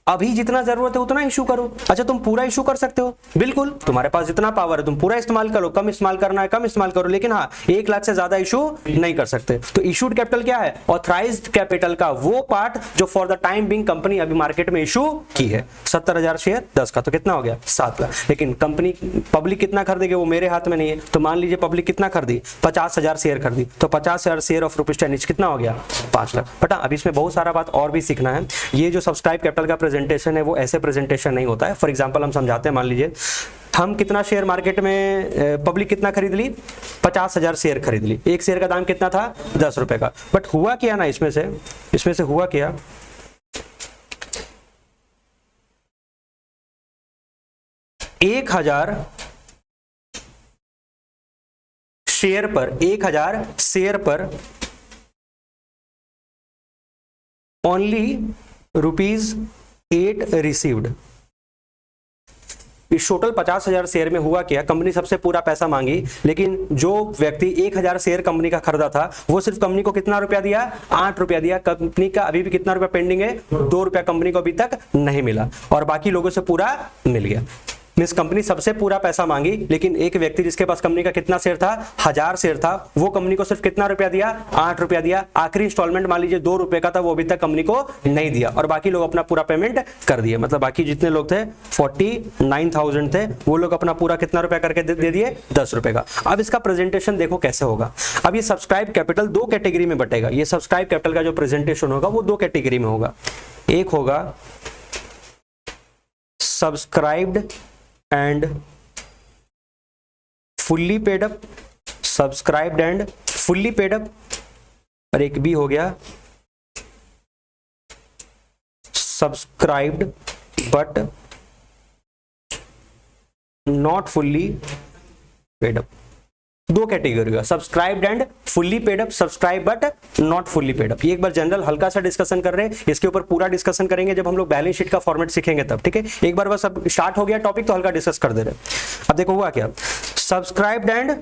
अभी जितना जरूरत है उतना इशू करो। अच्छा, तुम पूरा इशू कर सकते हो, बिल्कुल, तुम्हारे पास जितना पावर है तुम पूरा इस्तेमाल करो, कम इस्तेमाल करना है कम इस्तेमाल करो, लेकिन हाँ 1 लाख से ज्यादा इशू नहीं कर सकते। तो इशूड कैपिटल क्या है? ऑथराइज्ड कैपिटल का वो पार्ट जो for the time being company अभी मार्केट में इशू की है। 70,000 शेयर 10 का, तो कितना हो गया? 7 लाख। लेकिन कंपनी पब्लिक कितना खरीदेगी वो मेरे हाथ में नहीं है। तो मान लीजिए पब्लिक कितना खरीदी? 50,000 शेयर खरीदी, तो 50,000 शेयर ऑफ ₹10 ईच कितना हो गया? 5 लाख। बट अब इसमें बहुत सारा बात और भी सीखना है। ये जो सब्सक्राइब कैपिटल का प्रेजेंटेशन है वो ऐसे प्रेजेंटेशन नहीं होता है। फॉर एग्जांपल हम समझाते हैं, मान लीजिए हम कितना शेयर मार्केट में पब्लिक कितना खरीद ली? 50,000 शेयर खरीद ली, एक शेयर का दाम कितना था? 10 रुपए का। बट हुआ क्या ना, इसमें से हुआ क्या, 1,000 शेयर पर ओनली ₹8 रिसीव्ड। इस टोटल 50,000 शेयर में हुआ क्या, कंपनी सबसे पूरा पैसा मांगी, लेकिन जो व्यक्ति 1,000 शेयर कंपनी का खरीदा था वो सिर्फ कंपनी को कितना रुपया दिया? 8 रुपया दिया। कंपनी का अभी भी कितना रुपया पेंडिंग है? 2 रुपया कंपनी को अभी तक नहीं मिला और बाकी लोगों से पूरा मिल गया। मींस कंपनी सबसे पूरा पैसा मांगी, लेकिन एक व्यक्ति जिसके पास कंपनी का कितना शेयर था, 1000 शेयर था, वो कंपनी को सिर्फ कितना रुपया दिया, 8 रुपया दिया। आखिरी इंस्टॉलमेंट मान लीजिए 2 रुपए का था, वो अभी तक कंपनी को नहीं दिया, और बाकी लोग अपना पूरा पेमेंट कर दिए। मतलब बाकी जितने लोग थे 49,000 थे, वो लोग अपना पूरा कितना रुपया करके दे दिए, 10 रुपए का। अब इसका प्रेजेंटेशन देखो कैसे होगा। अब ये सब्सक्राइब कैपिटल 2 कैटेगरी में बटेगा। ये सब्सक्राइब कैपिटल का जो प्रेजेंटेशन होगा वो 2 कैटेगरी में होगा। एक होगा subscribed and fully paid up, subscribed and fully paid up, और एक भी हो गया subscribed but not fully paid up. 2 category हुआ, subscribed and fully paid up, subscribe but not fully paid up. ये एक बार जनरल हल्का सा डिस्कशन कर रहे हैं, इसके ऊपर पूरा डिस्कशन करेंगे जब हम लोग बैलेंस शीट का फॉर्मेट सीखेंगे तब, ठीक है। एक बार बस अब स्टार्ट हो गया टॉपिक तो हल्का डिस्कस कर दे रहे हैं। अब देखो हुआ क्या, subscribed and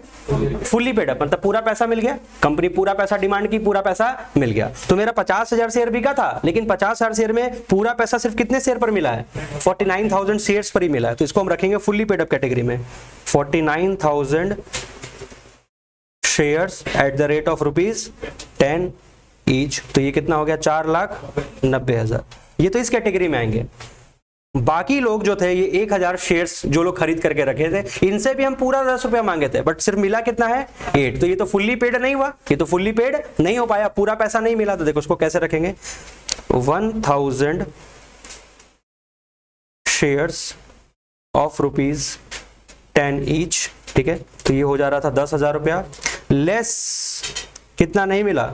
fully paid up, मतलब पूरा पैसा मिल गया, कंपनी पूरा पैसा डिमांड की, पूरा पैसा मिल गया। तो मेरा 50,000 शेयर बिका था, लेकिन 50,000 शेयर में पूरा पैसा सिर्फ कितने शेयर पर मिला है, 49,000 शेयर्स पर ही मिला है। तो इसको हम रखेंगे फुल्ली पेड अप कैटेगरी में। 49,000 shares at the rate of ₹10 each, तो ये कितना हो गया, 4,90,000। ये तो इस कैटेगरी में आएंगे। बाकी लोग जो थे ये 1,000 शेयर्स जो लोग खरीद करके रखे थे, इनसे भी हम पूरा 10 रुपया मांगे थे, बट सिर्फ मिला कितना है, 8। तो ये तो फुल्ली पेड नहीं हुआ, ये तो फुल्ली पेड नहीं हो पाया, पूरा पैसा नहीं मिला। तो देखो उसको कैसे रखेंगे, 1,000 शेयर्स ऑफ ₹10 ईच, ठीक है। तो ये हो जा रहा था 10,000 रुपया, लेस कितना नहीं मिला,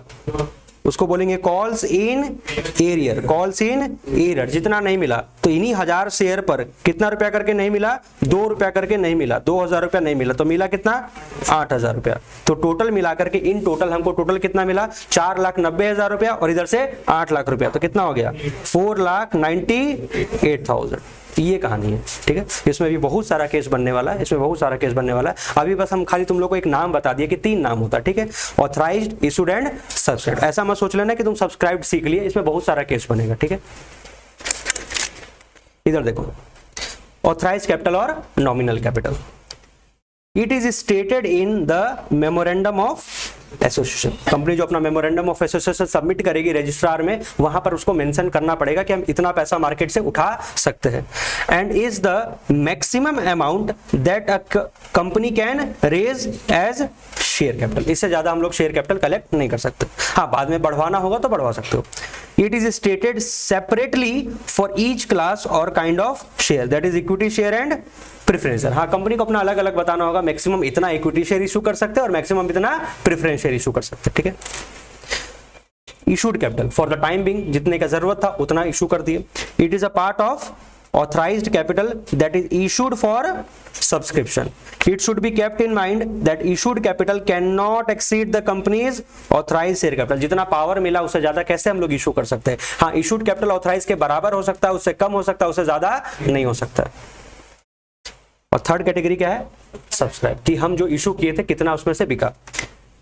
उसको बोलेंगे calls in arrear, calls in arrear, जितना नहीं मिला। तो इन्हीं 1000 शेयर पर कितना रुपया करके नहीं मिला, 2 रुपया करके नहीं मिला, 2,000 रुपया नहीं मिला, तो मिला कितना, 8,000 रुपया। तो टोटल मिला करके इन टोटल हमको टोटल कितना मिला, 4,90,000 रुपया, और इधर से 8 लाख रुपया, तो कितना हो गया, 4,98,000। ये कहानी है, ठीक है। इसमें भी बहुत सारा केस बनने वाला है, इसमें बहुत सारा केस बनने वाला है। अभी बस हम खाली तुम लोग को एक नाम बता दिए कि 3 नाम होता है, ठीक है, ऑथराइज्ड, इशूड एंड सब्सक्राइब्ड। ऐसा मत सोच लेना कि तुम सब्सक्राइब्ड सीख लिए, इसमें बहुत सारा केस बनेगा, ठीक है। इधर देखो, ऑथराइज्ड कैपिटल और nominal capital. It is stated in the memorandum of association. Company जो अपना मेमोरेंडम ऑफ एसोसिएशन सबमिट करेगी रजिस्ट्रार में, वहां पर उसको मेंशन करना पड़ेगा कि हम इतना पैसा मार्केट से उठा सकते हैं। And is the maximum amount that a company can raise as share capital. इससे ज्यादा हम लोग शेयर कैपिटल कलेक्ट नहीं कर सकते। हाँ, बाद में बढ़वाना होगा तो बढ़वा सकते हो। It is stated separately for each class और kind of share, that is equity share and preference share. हाँ, कंपनी को अपना अलग अलग बताना होगा, मैक्सिमम इतना इक्विटी शेयर इशू कर सकते हैं और मैक्सिमम इतना प्रेफरेंस शेयर इशू कर सकते हैं, ठीक है। Issued capital for the time being, जितने का जरूरत था उतना इशू कर दिए। It is a part of authorized capital that is issued for subscription. It should be kept in mind that issued capital cannot exceed the company's authorized share capital. जितना power मिला उससे ज्यादा कैसे हम लोग इशू कर सकते हैं। हाँ, issued capital authorized के बराबर हो सकता है, उससे कम हो सकता है, उससे ज्यादा नहीं हो सकता। और थर्ड कैटेगरी क्या है, सब्सक्राइब, कि हम जो इशू किए थे कितना उसमें से बिका।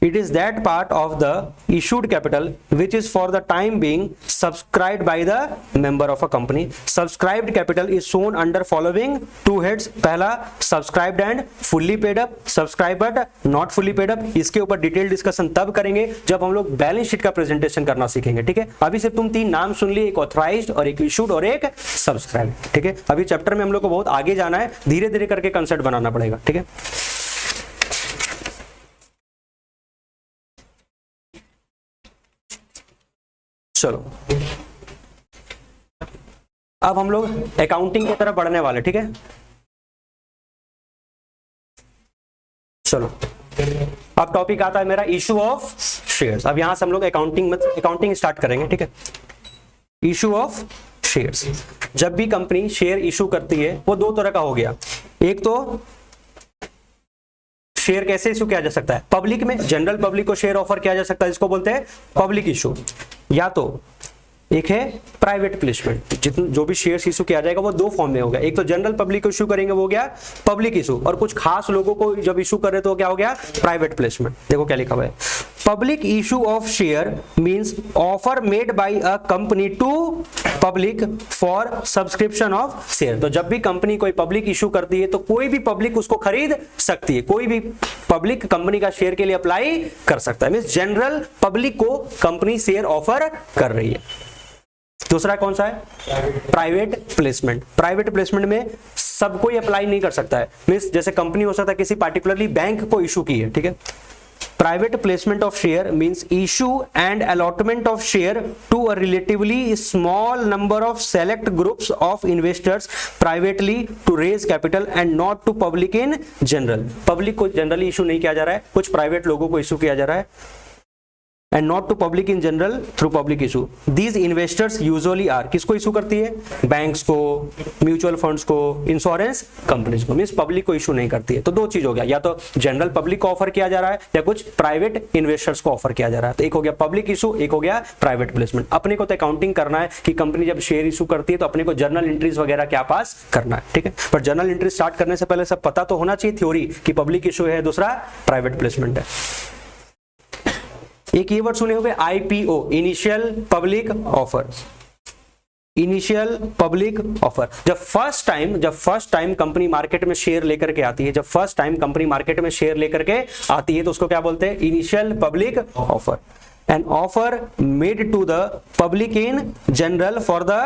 It is that part of the issued capital which is for the time being subscribed by the member of a company. Subscribed capital is shown under following 2 heads. पहला subscribed and fully paid up, subscribed but not fully paid up. इसके ऊपर detail discussion तब करेंगे जब हम लोग balance sheet का presentation करना सीखेंगे, ठीक है। अभी सिर्फ तुम 3 नाम सुन लिए, एक ऑथराइज्ड और एक इशूड और एक सब्सक्राइब, ठीक है। अभी चैप्टर में हम लोग को बहुत आगे जाना है, धीरे धीरे करके कंसेप्ट बनाना पड़ेगा, ठीक है। चलो अब हम लोग अकाउंटिंग की तरफ बढ़ने वाले, ठीक है। चलो अब टॉपिक आता है मेरा इशू ऑफ शेयर्स। अब यहां से हम लोग अकाउंटिंग स्टार्ट करेंगे, ठीक है। इशू ऑफ शेयर्स, जब भी कंपनी शेयर इशू करती है वो 2 तरह का हो गया। एक तो शेयर कैसे इशू किया जा सकता है, पब्लिक में, जनरल पब्लिक को शेयर ऑफर किया जा सकता है, जिसको बोलते हैं पब्लिक इशू। या तो एक है प्राइवेट प्लेसमेंट, जितने जो भी शेयर्स इशू किया जाएगा वो 2 फॉर्म में होगा। एक तो जनरल पब्लिक को इशू करेंगे, वो हो गया पब्लिक इशू, और कुछ खास लोगों को जब इशू कर रहे तो क्या हो गया, प्राइवेट प्लेसमेंट। देखो क्या लिखा हुआ है, public issue of share means offer made by a company to public for subscription of share. तो जब भी कंपनी कोई पब्लिक इशू करती है तो कोई भी पब्लिक उसको खरीद सकती है, कोई भी पब्लिक कंपनी का शेयर के लिए अप्लाई कर सकता है। मींस जनरल पब्लिक को कंपनी शेयर ऑफर कर रही है। दूसरा कौन सा है? Private placement. प्राइवेट प्लेसमेंट में सब कोई अप्लाई नहीं कर सकता है। मींस जैसे कंपनी हो सकता है किसी पार्टिकुलरली बैंक को इशू की है, ठीक है। Private placement of share means issue and allotment of share to a relatively small number of select groups of investors privately to raise capital and not to public in general। Public को generally issue नहीं किया जा रहा है, कुछ private लोगों को issue किया जा रहा है and not to public in general through public issue। These investors usually are, किसको इशू करती है? बैंक्स को, म्यूचुअल फंड्स को, इंश्योरेंस कंपनीज को। मींस पब्लिक को इशू नहीं करती है। तो दो चीज हो गया, या तो जनरल पब्लिक को ऑफर किया जा रहा है या कुछ प्राइवेट इन्वेस्टर्स को ऑफर किया जा रहा है। तो एक हो गया पब्लिक इशू, एक हो गया प्राइवेट प्लेसमेंट। अपने को तो अकाउंटिंग करना है कि कंपनी जब शेयर इशू करती है तो अपने को जर्नल एंट्रीज वगैरह क्या पास करना है, ठीक है। पर जर्नल एंट्री स्टार्ट करने से पहले सब पता तो होना चाहिए थ्योरी कि पब्लिक इशू है, दूसरा प्राइवेट प्लेसमेंट है। एक ये वर्ड सुने होंगे IPO, initial public offer. Initial public offer जब फर्स्ट टाइम कंपनी मार्केट में शेयर लेकर के आती है, जब फर्स्ट टाइम कंपनी मार्केट में शेयर लेकर के आती है तो उसको क्या बोलते हैं? Initial public offer. An offer made to the public in general for the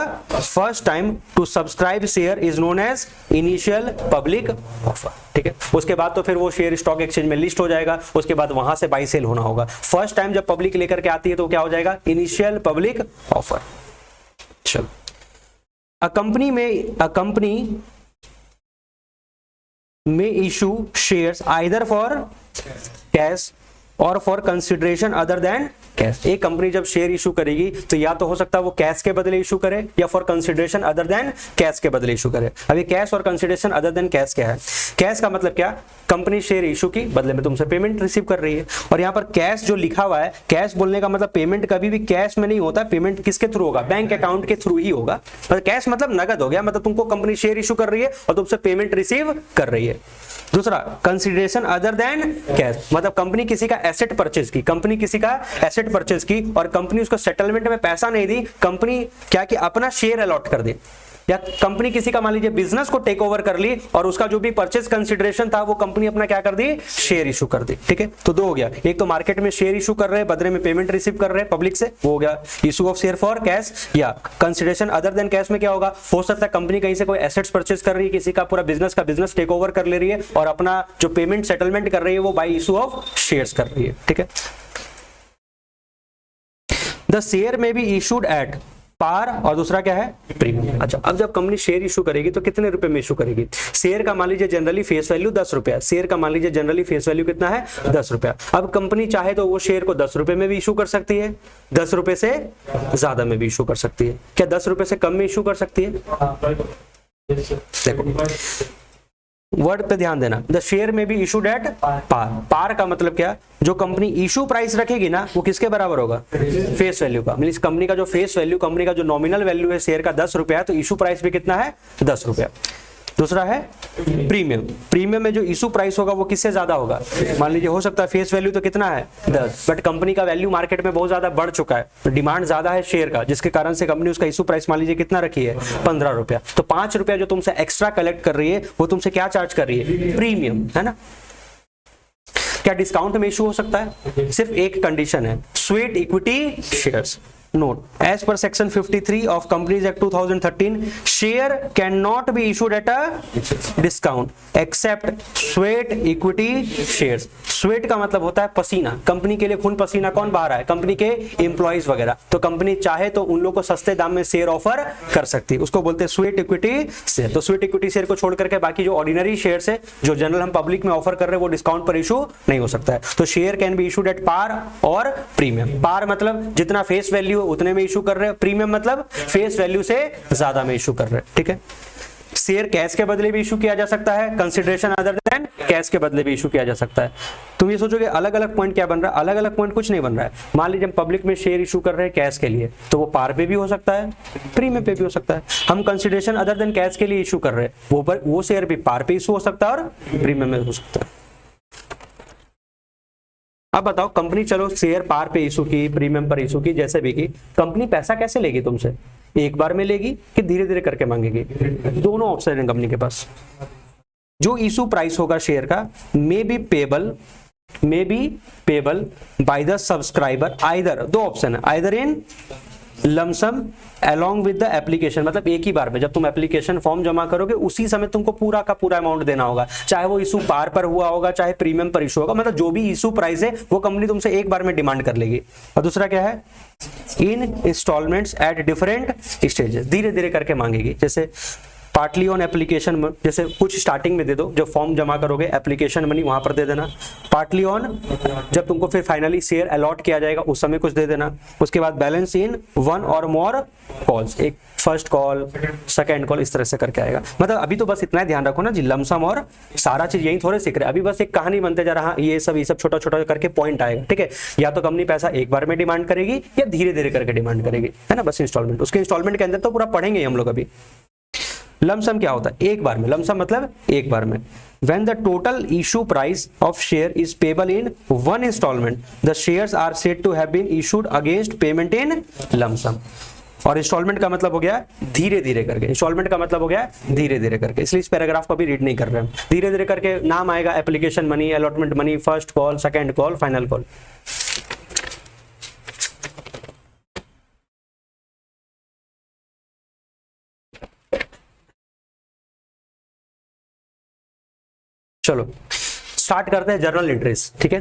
first time to subscribe share is known as initial public offer, ठीक है। उसके बाद तो फिर वो शेयर स्टॉक एक्सचेंज में लिस्ट हो जाएगा, उसके बाद वहां से बाई सेल होना होगा। फर्स्ट टाइम जब पब्लिक लेकर के आती है तो क्या हो जाएगा? Initial public offer. चलो, अ कंपनी में issue shares either for cash or for consideration other than cash. एक कंपनी जब शेयर इशू करेगी तो या तो हो सकता है वो कैश के बदले इशू करे या for consideration other than cash के बदले इशू करे। अभी कैश और कंसिडरेशन अदर देन कैश क्या है? कैश का मतलब क्या? कंपनी शेयर इशू की, बदले में तुमसे पेमेंट रिसीव कर रही है। और यहाँ पर कैश जो लिखा हुआ है, कैश बोलने का मतलब पेमेंट कभी भी कैश में नहीं होता। पेमेंट किसके थ्रू होगा? बैंक अकाउंट के थ्रू ही होगा। मतलब कैश मतलब नगद हो गया, मतलब तुमको कंपनी शेयर इशू कर रही है और तुमसे पेमेंट रिसीव कर रही है। दूसरा, कंसिडरेशन अदर देन कैश, मतलब कंपनी किसी का एसेट परचेज की, कंपनी किसी का एसेट परचेज की और कंपनी उसको सेटलमेंट में पैसा नहीं दी, कंपनी क्या कि अपना शेयर अलॉट कर दे। या कंपनी किसी का मान लीजिए बिजनेस को टेक ओवर कर ली और उसका जो भी परचेज कंसिडरेशन था वो कंपनी अपना क्या कर दी? शेयर इशू कर दी, ठीक है। तो दो हो गया, एक तो मार्केट में शेयर इशू कर रहे हैं, बदले में पेमेंट रिसीव कर रहे हैं पब्लिक से, वो हो गया issue of share for cash. या कंसिडरेशन अदर देन कैश में क्या होगा? हो सकता है कंपनी कहीं से कोई एसेट्स परचेज कर रही है, किसी का पूरा बिजनेस टेक ओवर कर ले रही है और अपना जो पेमेंट सेटलमेंट कर रही है वो बाय इशू ऑफ शेयर्स कर रही है, ठीक है। द शेयर में बी इशूड एट पार और दूसरा क्या है? प्रीमियम। अच्छा, अब जब कंपनी शेयर इशू करेगी तो कितने रुपए में इशू करेगी? शेयर का मान लीजिए जनरली फेस वैल्यू 10 रुपया, शेयर का मान लीजिए जनरली फेस वैल्यू कितना है? 10 रुपया। अब कंपनी चाहे तो वो शेयर को 10 रुपए में भी इशू कर सकती है, 10 रुपए से ज्यादा में भी इशू कर सकती है। क्या 10 रुपए से कम में इशू कर सकती है? देखो वर्ड पे ध्यान देना, द शेयर में भी इशूड एट पार। पार का मतलब क्या? जो कंपनी इशू प्राइस रखेगी ना वो किसके बराबर होगा? फेस वैल्यू का। मींस कंपनी का जो फेस वैल्यू, कंपनी का जो नॉमिनल वैल्यू है शेयर का 10 रुपया, तो इशू प्राइस भी कितना है? 10 रुपया। दूसरा है प्रीमियम। प्रीमियम में जो इशू प्राइस होगा वो किससे ज्यादा होगा? मान लीजिए हो सकता है फेस वैल्यू तो कितना है? 10, बट कंपनी का वैल्यू मार्केट में बहुत ज्यादा बढ़ चुका है, तो डिमांड ज्यादा है शेयर का, जिसके कारण से कंपनी उसका इशू प्राइस मान लीजिए कितना रखी है? 15 रुपया। तो 5 रुपया जो तुमसे एक्स्ट्रा कलेक्ट कर रही है वो तुमसे क्या चार्ज कर रही है? प्रीमियम, है ना। क्या डिस्काउंट में इशू हो सकता है? सिर्फ एक कंडीशन है, sweat equity shares. Note, as per section 53 of Companies Act 2013, share cannot be issued at a discount except sweat equity shares। Sweat का मतलब होता है पसीना, कंपनी के लिए खून पसीना कौन बहा रहा है? कंपनी के एम्प्लॉइज वगैरह। तो कंपनी चाहे तो उन लोगों को सस्ते दाम में शेयर ऑफर कर सकती है, उसको बोलते हैं स्वेट इक्विटी शेयर। तो स्वेट इक्विटी शेयर को छोड़ करके बाकी जो ऑर्डिनरी शेयर्स है जो जनरल हम पब्लिक में ऑफर कर रहे हैं वो डिस्काउंट पर इशू नहीं हो सकता है। तो share can be issued at par और प्रीमियम। पार मतलब जितना फेस वैल्यू उतने में इशू कर रहे हैं, प्रीमियम मतलब फेस वैल्यू से ज्यादा में इशू कर रहे हैं, ठीक है। शेयर कैश के बदले भी इशू किया जा सकता है, कंसिडरेशन अदर देन कैश के बदले भी इशू किया जा सकता है। तुम ये सोचोगे अलग अलग पॉइंट क्या बन रहा है? अलग अलग पॉइंट कुछ नहीं बन रहा है। मान लीजिए हम पब्लिक में शेयर इशू कर रहे हैं कैश के लिए, तो वो पार पे भी हो सकता है, प्रीमियम पे भी हो सकता है। हम कंसिडरेशन अदर देन कैश के लिए इशू कर रहे हैं, वो शेयर भी पार पे इशू हो सकता है और प्रीमियम में हो सकता है। अब बताओ, कंपनी चलो शेयर पार पे इशू की, प्रीमियम पर इशू की, जैसे भी की, कंपनी पैसा कैसे लेगी तुमसे? एक बार में लेगी कि धीरे धीरे करके मांगेगी? दोनों ऑप्शन है कंपनी के पास। जो इशू प्राइस होगा शेयर का may be payable by the subscriber either, दो ऑप्शन है, either in lump sum along with the application, मतलब एक ही बार में जब तुम एप्लीकेशन फॉर्म जमा करोगे उसी समय तुमको पूरा का पूरा अमाउंट देना होगा, चाहे वो इशू पार पर हुआ होगा चाहे प्रीमियम पर इशू होगा, मतलब जो भी इशू प्राइस है वो कंपनी तुमसे एक बार में डिमांड कर लेगी। और दूसरा क्या है, इन इंस्टॉलमेंट्स एट डिफरेंट स्टेजेस, धीरे धीरे करके मांगेगी। जैसे पार्टली ऑन एप्लीकेशन, जैसे कुछ स्टार्टिंग में दे दो, जब फॉर्म जमा करोगे एप्लीकेशन मनी वहां पर दे देना। पार्टली ऑन जब तुमको फिर फाइनली शेयर अलॉट किया जाएगा उस समय कुछ दे देना। उसके बाद बैलेंस इन वन और मोर कॉल्स, एक फर्स्ट कॉल सेकेंड कॉल, इस तरह से करके आएगा। मतलब अभी तो बस इतना ध्यान रखो ना जी, लमसम और सारा चीज यही थोड़े सीख रहे, अभी बस एक कहानी बनते जा रहा है, ये सब छोटा छोटा करके पॉइंट आएगा, ठीक है। या तो कंपनी पैसा एक बार में डिमांड करेगी या धीरे धीरे करके डिमांड करेगी, है ना, बस इंस्टॉलमेंट। उसके इंस्टॉलमेंट के अंदर तो पूरा पढ़ेंगे हम लोग अभी। लमसम क्या होता है, एक बार में, लमसम मतलब एक बार में। When the total issue price of share is payable in one installment, the shares are said to have been issued against payment in lump sum। और इंस्टॉलमेंट का मतलब हो गया धीरे धीरे करके, इंस्टॉलमेंट का मतलब हो गया धीरे धीरे करके, इसलिए इस पैराग्राफ को भी रीड नहीं कर रहे हैं। धीरे धीरे करके नाम आएगा, application money, allotment money, first call, second call, final call. चलो स्टार्ट करते हैं जर्नल एंट्रीज, ठीक है।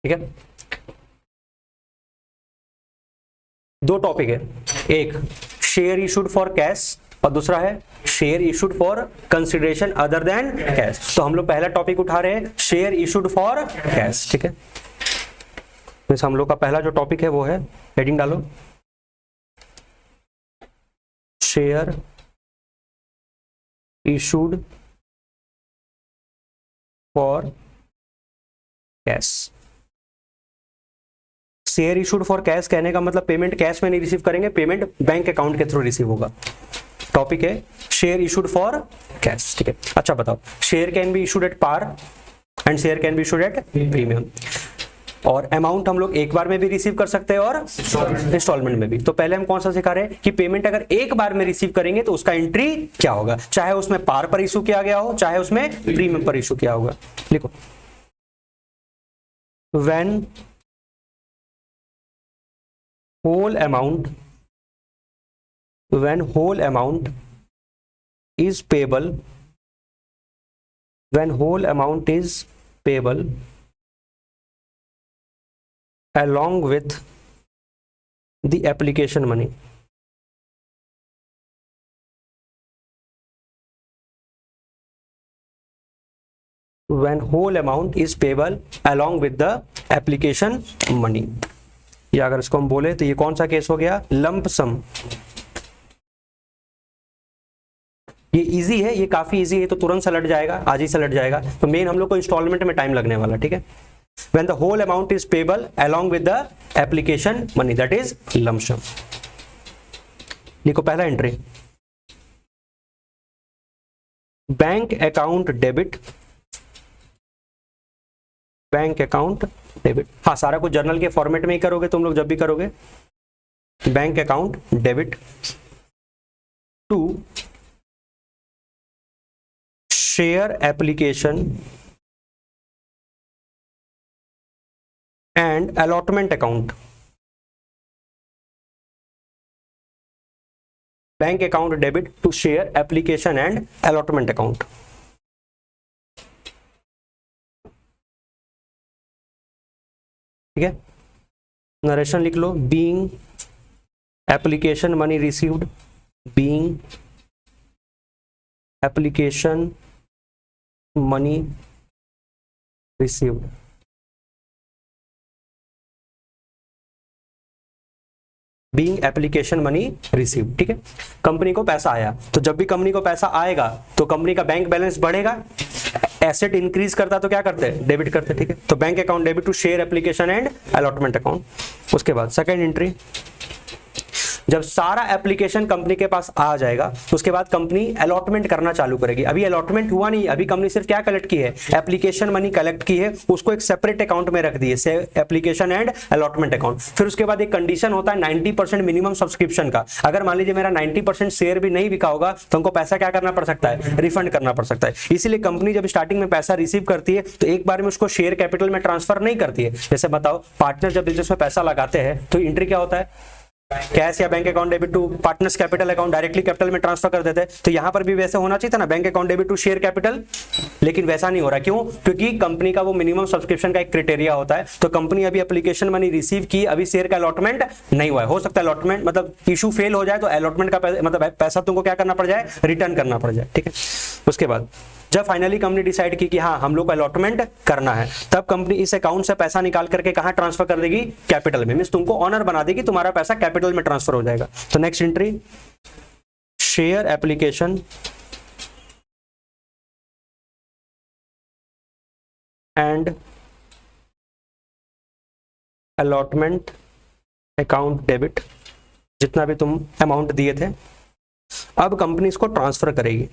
ठीक है, दो टॉपिक है, एक शेयर इशूड फॉर कैश और दूसरा है share issued for consideration other than cash. तो हम लोग पहला टॉपिक उठा रहे हैं शेयर इशूड फॉर कैश, ठीक है। तो हम लोग का पहला जो टॉपिक है वो है, हेडिंग डालो, share issued for cash. Share issued for cash कहने का मतलब पेमेंट कैश में नहीं रिसीव करेंगे, पेमेंट बैंक अकाउंट के थ्रू रिसीव होगा। टॉपिक है शेयर इशूड फॉर कैश, ठीक है। अच्छा बताओ, share can be issued at par and share can be issued at premium, और अमाउंट हम लोग एक बार में भी रिसीव कर सकते हैं और इंस्टॉलमेंट में भी। तो पहले हम कौन सा सिखा रहे हैं कि पेमेंट अगर एक बार में रिसीव करेंगे तो उसका एंट्री क्या होगा, चाहे उसमें पार पर इशू किया गया हो चाहे उसमें प्रीमियम पर इशू किया होगा। लिखो, when whole amount is payable, when whole amount is payable along with the application money, when whole amount is payable along with the application money, या अगर इसको हम बोले तो ये कौन सा केस हो गया, लंप सम। ये इजी है, ये काफी इजी है, तो तुरंत सलट जाएगा, आज ही सलट जाएगा। तो मेन हम लोग को इंस्टॉलमेंट में टाइम लगने वाला, ठीक है। When the whole amount is payable along with the application money, that is lump sum. लिखो पहला entry, bank account debit, bank account debit. हाँ, सारा कुछ जर्नल के फॉर्मेट में ही करोगे तुम लोग जब भी करोगे। Bank account debit to share application and allotment account. Bank account debit to share application and allotment account. ठीक है, नरेशन लिख लो, being application money received, being application money received. Being application money received, ठीक है। Company को पैसा आया, तो जब भी कंपनी को पैसा आएगा तो कंपनी का बैंक बैलेंस बढ़ेगा, एसेट इंक्रीज करता तो क्या करते हैं, डेबिट करते, ठीक है। तो bank account debit to share application and allotment account. उसके बाद सेकंड एंट्री, जब सारा एप्लीकेशन कंपनी के पास आ जाएगा उसके बाद कंपनी अलॉटमेंट करना चालू करेगी। अभी अलॉटमेंट हुआ नहीं, अभी कंपनी सिर्फ क्या कलेक्ट की है, एप्लीकेशन मनी कलेक्ट की है, उसको एक सेपरेट अकाउंट में रख दिए, एप्लीकेशन एंड अलॉटमेंट अकाउंट। फिर उसके बाद एक कंडीशन होता है 90% मिनिमम सब्सक्रिप्शन का। अगर मान लीजिए मेरा 90% शेयर भी नहीं बिका होगा तो हमको पैसा क्या करना पड़ सकता है, रिफंड करना पड़ सकता है। इसीलिए कंपनी जब स्टार्टिंग में पैसा रिसीव करती है तो एक बार में उसको शेयर कैपिटल में ट्रांसफर नहीं करती है। जैसे बताओ, पार्टनर जब बिजनेस में पैसा लगाते हैं तो एंट्री क्या होता है, कैश या bank account debit to partners capital account, directly capital में ट्रांसफर कर देते हैं। तो यहां पर भी वैसे होना चाहिए था ना, bank account debit to share capital, लेकिन वैसा नहीं हो रहा। क्यों? क्योंकि कंपनी का वो मिनिमम सब्सक्रिप्शन का एक क्राइटेरिया होता है। तो कंपनी अभी एप्लीकेशन मनी रिसीव की, अभी शेयर का अलॉटमेंट नहीं हुआ है। हो सकता है अलॉटमेंट मतलब इशू फेल हो जाए तो अलॉटमेंट का मतलब पैसा तुमको क्या करना पड़ जाए, रिटर्न करना पड़ जाए। ठीक है, उसके बाद जब फाइनली कंपनी डिसाइड की कि हाँ हम लोग को अलॉटमेंट करना है, तब कंपनी इस अकाउंट से पैसा निकाल करके कहां ट्रांसफर कर देगी, कैपिटल में। मींस तुमको ऑनर बना देगी, तुम्हारा पैसा कैपिटल में ट्रांसफर हो जाएगा। तो next entry, share application and allotment account debit, जितना भी तुम अमाउंट दिए थे अब कंपनी इसको ट्रांसफर करेगी।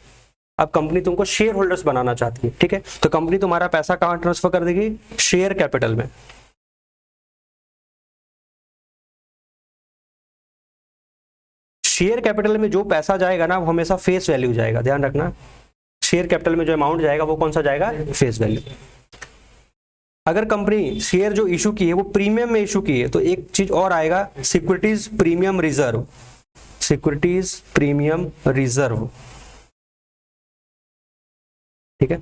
अब कंपनी तुमको शेयर होल्डर्स बनाना चाहती है। ठीक है, तो कंपनी तुम्हारा पैसा कहां ट्रांसफर कर देगी, शेयर कैपिटल में। शेयर कैपिटल में जो पैसा जाएगा ना वो हमेशा फेस वैल्यू जाएगा, ध्यान रखना। शेयर कैपिटल में जो अमाउंट जाएगा वो कौन सा जाएगा, फेस वैल्यू। अगर कंपनी शेयर जो इशू की है वो प्रीमियम में इशू की है तो एक चीज और आएगा, securities premium reserve, securities premium reserve. ठीक है,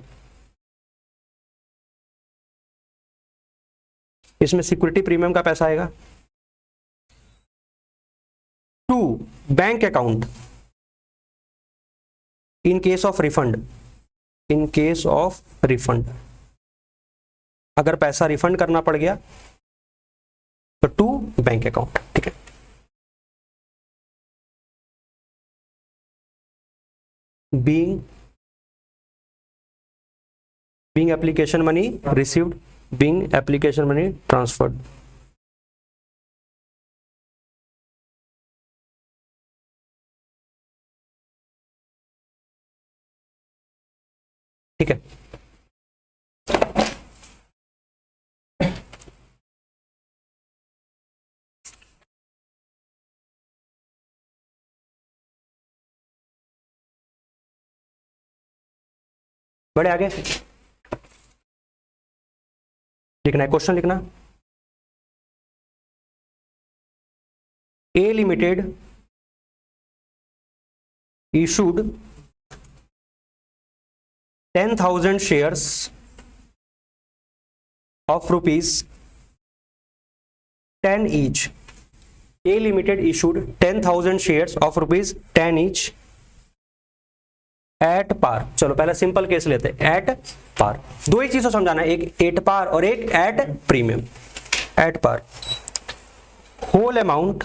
इसमें सिक्योरिटी प्रीमियम का पैसा आएगा to bank account in case of refund, in case of refund. अगर पैसा रिफंड करना पड़ गया तो टू बैंक अकाउंट। ठीक है, being application money received, being application money transferred. ठीक है, बड़े आगे लिखना है, क्वेश्चन लिखना। ए limited issued 10,000 shares of rupees 10 each. A Limited issued 10,000 shares of rupees 10 each at par. चलो पहले सिंपल केस लेते हैं, एट पार। दो ही चीजों समझाना है, एक एट पार और एक at premium. At par, whole amount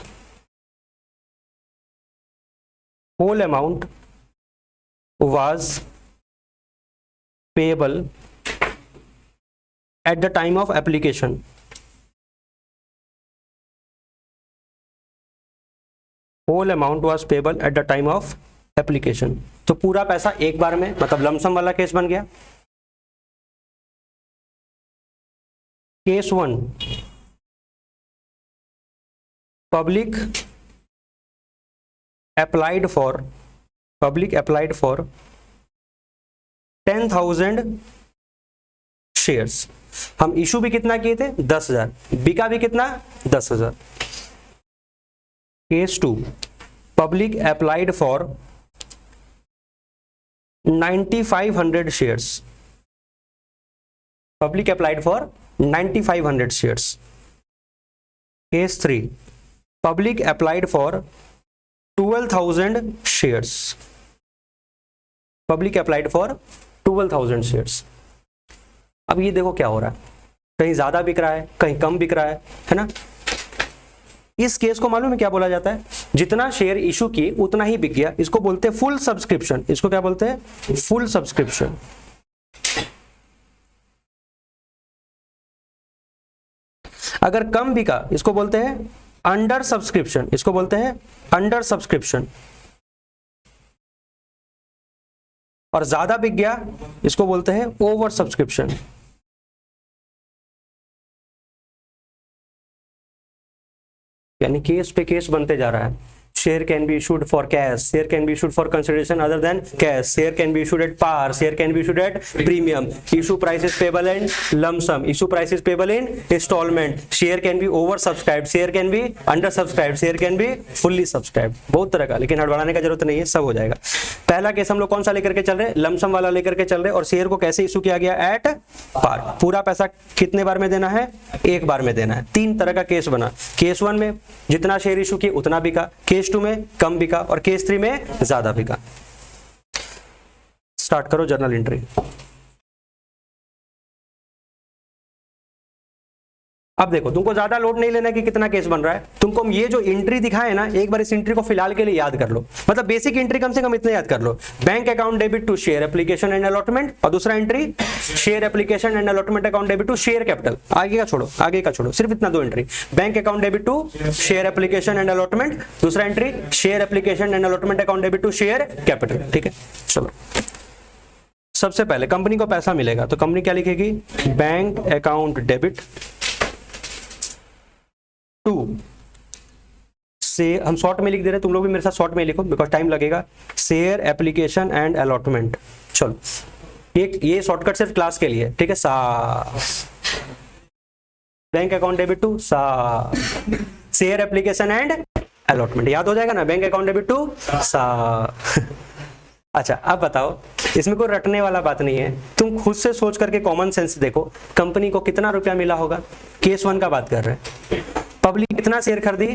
was payable at the time of application. Whole amount was payable at the time of application. तो पूरा पैसा एक बार में, मतलब लमसम वाला केस बन गया। Case 1, public applied for 10,000 shares. हम इशू भी कितना किए थे, 10,000, बिका भी कितना, 10,000। Case 2, public applied for 9,500 shares. Public applied for 9,500 shares. Case 3, public applied for 12,000 shares. Public applied for 12,000 shares. अब ये देखो क्या हो रहा है, कहीं ज्यादा बिक रहा है, कहीं कम बिक रहा है ना। इस केस को मालूम है क्या बोला जाता है, जितना शेयर इशू किए उतना ही बिक गया, इसको बोलते हैं फुल सब्सक्रिप्शन। इसको क्या बोलते हैं, फुल सब्सक्रिप्शन। अगर कम बिका इसको बोलते हैं अंडर सब्सक्रिप्शन, इसको बोलते हैं अंडर सब्सक्रिप्शन। और ज्यादा बिक गया इसको बोलते हैं ओवर सब्सक्रिप्शन। यानी केस पे केस बनते जा रहा है। Share can be issued for cash, share can be issued for consideration other than cash, share can be issued at par, share can be issued at premium, issue price is payable in lump sum, issue price is payable in installment, share can be over subscribe, share can be under subscribe, share can be fully subscribe. बहुत तरह का, लेकिन हड़बड़ाने का जरूरत नहीं है, सब हो जाएगा। पहला केस हम लोग कौन सा लेकर के चल रहे हैं? लमसम वाला लेकर के चल रहे हैं। और शेयर को कैसे इशू किया गया? At par. पूरा पैसा कितने बार में देना है? एक बार में देना है। तीन तरह का केस बना। केस 1 में जितना शेयर इशू किए उतना बिका, केस 2 में कम बिका, और केस 3 में ज्यादा बिका। स्टार्ट करो जर्नल एंट्री। अब देखो, तुमको ज्यादा लोड नहीं लेना कि कितना केस बन रहा है, तुमको ये जो एंट्री दिखाए ना, एक बार इस एंट्री को फिलहाल के लिए याद कर लो। मतलब बेसिक एंट्री कम से कम इतने याद कर लो। Bank account debit to share application and allotment, और दूसरा entry share application and allotment account debit to share capital. आगे का छोड़ो, आगे का छोड़ो, सिर्फ इतना दो entry. Bank account debit to share application and allotment, दूसरा entry share application and allotment account debit to share capital. ठीक है, चलो। सबसे पहले कंपनी को पैसा मिलेगा तो कंपनी क्या लिखेगी? बैंक अकाउंट डेबिट टू से, हम शॉर्ट में लिख दे रहे हैं, तुम लोग भी मेरे साथ शॉर्ट में लिखो बिकॉज टाइम लगेगा। Share application and allotment. चलो, ये शॉर्टकट सिर्फ क्लास के लिए, ठीक है। सा बैंक अकाउंट डेबिट टू सा शेयर एप्लीकेशन एंड अलॉटमेंट, याद हो जाएगा ना? बैंक अकाउंट डेबिट टू सा। अच्छा, अब बताओ, इसमें कोई रटने वाला बात नहीं है, तुम खुद से सोच करके कॉमन सेंस देखो, कंपनी को कितना रुपया मिला होगा? केस 1 का बात कर रहे हैं। पब्लिक कितना शेयर खरीदी?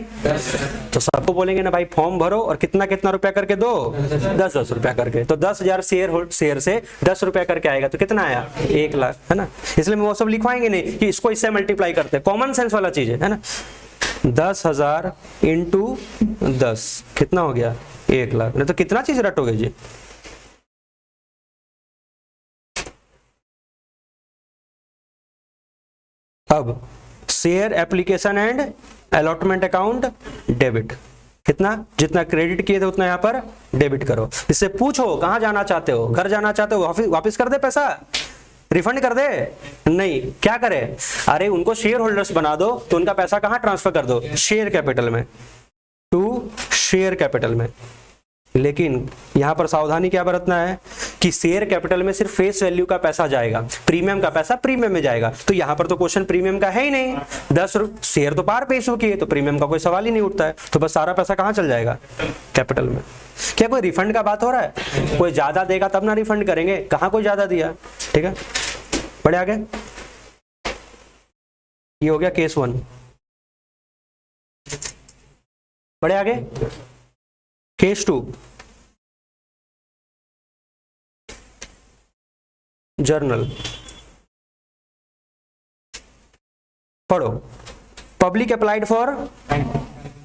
तो सबको बोलेंगे ना भाई फॉर्म भरो और कितना कितना रुपया करके दो, 10-10 रुपया करके। तो 10,000 शेयर से 10 रुपया करके आएगा तो कितना आया? 1 लाख, है ना? इसलिए वो सब लिखवाएंगे नहीं कि इसको इससे मल्टीप्लाई करते, कॉमन सेंस वाला चीज है ना। 10,000 इंटू 10 कितना हो गया? 1 लाख। नहीं तो कितना चीज रटोगे जी? अब share application and allotment account debit, कितना? जितना क्रेडिट किए थे उतना यहाँ पर डेबिट करो। इससे पूछो कहाँ जाना चाहते हो? घर जाना चाहते हो? वापिस कर दे पैसा, रिफंड कर दे? नहीं, क्या करे? अरे उनको शेयर होल्डर्स बना दो तो उनका पैसा कहाँ ट्रांसफर कर दो? शेयर कैपिटल में, टू शेयर कैपिटल में। लेकिन यहां पर सावधानी क्या बरतना है कि शेयर कैपिटल में सिर्फ फेस वैल्यू का पैसा जाएगा, प्रीमियम का पैसा प्रीमियम में जाएगा। तो यहां पर तो क्वेश्चन प्रीमियम का है ही नहीं, 10 शेयर तो पार पे इशू किए, तो प्रीमियम का कोई सवाल ही नहीं उठता है। तो बस सारा पैसा कहां चल जाएगा? कैपिटल में। क्या कोई रिफंड का बात हो रहा है? कोई ज्यादा देगा तब ना रिफंड करेंगे, कहां कोई ज्यादा दिया? ठीक है, बढ़े आगे। ये हो गया केस 1। बढ़े आगे, केस 2। जर्नल पढ़ो। Public applied for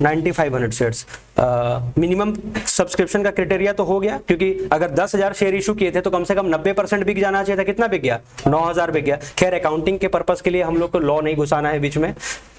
9500 shares. Minimum subscription का क्राइटेरिया तो हो गया, क्योंकि अगर 10,000 शेयर इशू किए थे तो कम से कम 90% बिक जाना चाहिए था। कितना बिक गया? 9,000 बिक गया। खैर, अकाउंटिंग के पर्पस के लिए हम लोग को लॉ नहीं घुसाना है बीच में।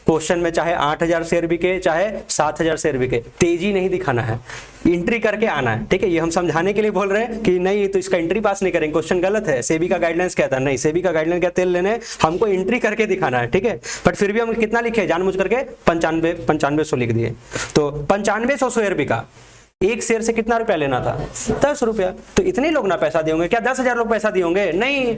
क्वेश्चन में चाहे 8,000 शेयर बिके चाहे 7,000 शेयर बिके, तेजी नहीं दिखाना है, एंट्री करके आना है। ठीक है, ये हम समझाने के लिए बोल रहे हैं कि नहीं तो इसका एंट्री पास नहीं करेंगे, क्वेश्चन गलत है। सेबी का गाइडलाइंस कहता है नहीं, सेबी का गाइडलाइंस क्या? तेल लेने हमको एंट्री करके दिखाना है। ठीक है, बट फिर भी हम कितना लिखे जानबूझ करके? 9500 लिख दिए। तो 9500 शेयर बिका, एक शेयर से कितना रुपया लेना था? 10 रुपया। तो इतने लोग ना पैसा देंगे क्या? 10,000 लोग पैसा देंगे? नहीं,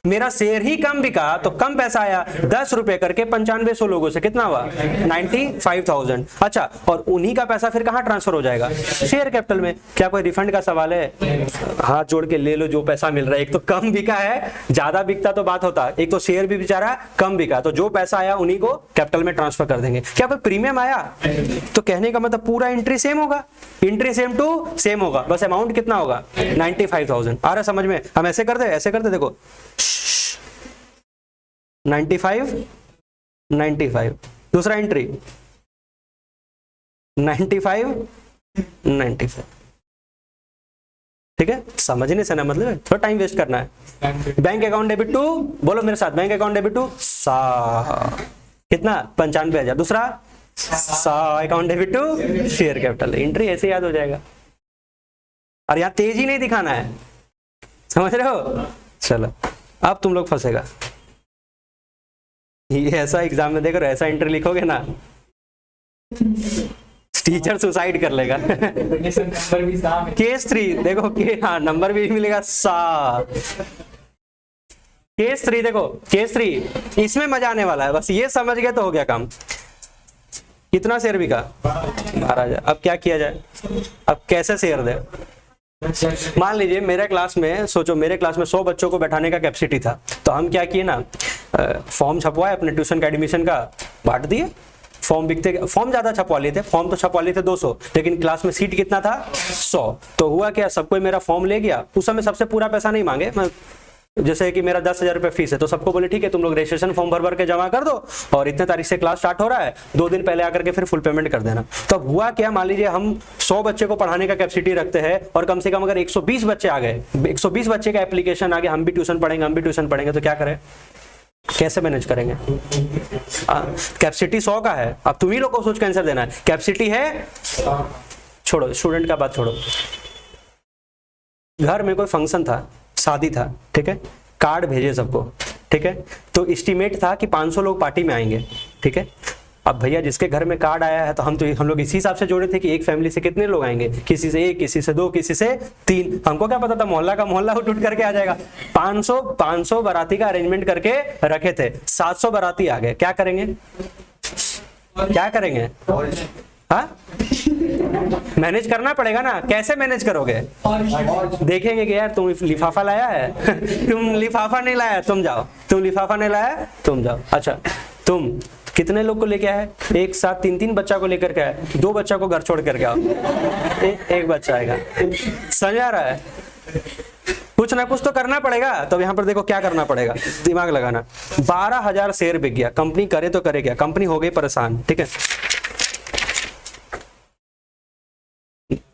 मेरा शेयर ही कम बिका तो कम पैसा आया, 10 रुपए करके 9500 लोगों से कितना हुआ? 95,000। अच्छा, और उन्हीं का पैसा फिर कहाँ ट्रांसफर हो जाएगा? शेयर कैपिटल में। क्या कोई रिफंड का सवाल है? हाथ जोड़ के ले लो जो पैसा मिल रहा है। एक तो कम बिका है, ज्यादा बिकता तो बात होता, एक तो शेयर भी बेचारा कम बिका, तो जो पैसा आया उन्हीं को कैपिटल में ट्रांसफर कर देंगे। क्या कोई प्रीमियम आया? तो कहने का मतलब पूरा एंट्री सेम होगा, एंट्री सेम टू सेम होगा, बस अमाउंट कितना होगा? 95,000। आ रहा समझ में? हम ऐसे कर दे देखो, 95 दूसरा एंट्री 95 ठीक है, समझने से ना मतलब थोड़ा टाइम वेस्ट करना है। बैंक अकाउंट डेबिट टू, बोलो मेरे साथ, बैंक अकाउंट डेबिट टू सा कितना? 95,000। दूसरा 100 account debit to share capital, entry ऐसे याद हो जाएगा। और यहाँ तेजी नहीं दिखाना है, समझ रहे हो? चलो अब तुम लोग फंसेगा, ये ऐसा एग्जाम में देखो, ऐसा एंट्री लिखोगे ना टीचर सुसाइड कर लेगा। नंबर भी साफ है। केस 3 देखो के, हाँ नंबर भी मिलेगा 7। केस 3 देखो, केस 3 इसमें मजा आने वाला है, बस ये समझ गए तो हो गया काम। कितना शेयर बिका? 12,000। अब क्या किया जाए, अब कैसे शेयर दे? मान लीजिए मेरे क्लास में, सोचो मेरे क्लास में 100 बच्चों को बैठाने का कैपेसिटी था, तो हम क्या किए ना, फॉर्म छपवाए अपने ट्यूशन का एडमिशन का, बांट दिए। फॉर्म बिकते, फॉर्म ज्यादा छपवा लिए थे, फॉर्म तो छपवा लिए थे 200, लेकिन क्लास में सीट कितना था? 100। तो हुआ क्या, सबको मेरा फॉर्म ले गया। उस समय सबसे पूरा पैसा नहीं मांगे, मैं जैसे कि मेरा 10,000 रुपये फीस है, तो सबको बोले ठीक है तुम लोग रजिस्ट्रेशन फॉर्म भर भर के जमा कर दो, और इतने तारीख से क्लास स्टार्ट हो रहा है, 2 दिन पहले आकर के फिर फुल पेमेंट कर देना। तब हुआ क्या, मान लीजिए हम 100 बच्चे को पढ़ाने का कैपेसिटी रखते हैं, और कम से कम अगर 120 बच्चे आ गए, 120 बच्चे का एप्लीकेशन आ गया, हम भी ट्यूशन पढ़ेंगे, हम भी ट्यूशन पढ़ेंगे, तो क्या करें, कैसे मैनेज करेंगे? कैपेसिटी 100 का है, अब तुम ही लोग को सोच के आंसर देना है। कैपेसिटी है, छोड़ो स्टूडेंट का बात छोड़ो, घर में कोई फंक्शन था, शादी था, ठीक है, कार्ड भेजे सबको, ठीक है, तो एस्टीमेट था कि 500 लोग पार्टी में आएंगे, ठीक है। अब भैया जिसके घर में कार्ड आया है, तो हम लोग इसी हिसाब से जोड़े थे कि एक फैमिली से कितने लोग आएंगे, किसी से 1, किसी से 2, किसी से 3। हमको क्या पता था मोहल्ला का मोहल्ला उठ करके आ जाएगा। 500 बाराती का अरेंजमेंट करके रखे थे, 700 बाराती आ गए, क्या करेंगे, क्या करेंगे? हाँ मैनेज करना पड़ेगा ना, कैसे मैनेज करोगे? देखेंगे कि यार तुम लिफाफा लाया है तुम लिफाफा नहीं लाया, तुम जाओ, तुम लिफाफा नहीं लाया, तुम जाओ। अच्छा तुम कितने लोग को लेके आए? एक साथ 3-3 बच्चा को लेकर के आए, 2 बच्चा को घर छोड़ करके आओ, एक बच्चा आएगा। समझ आ रहा है? कुछ ना कुछ तो करना पड़ेगा। तो यहाँ पर देखो क्या करना पड़ेगा, दिमाग लगाना। 12,000 शेयर बिक गया, कंपनी करे तो करे क्या, कंपनी हो गई परेशान, ठीक है।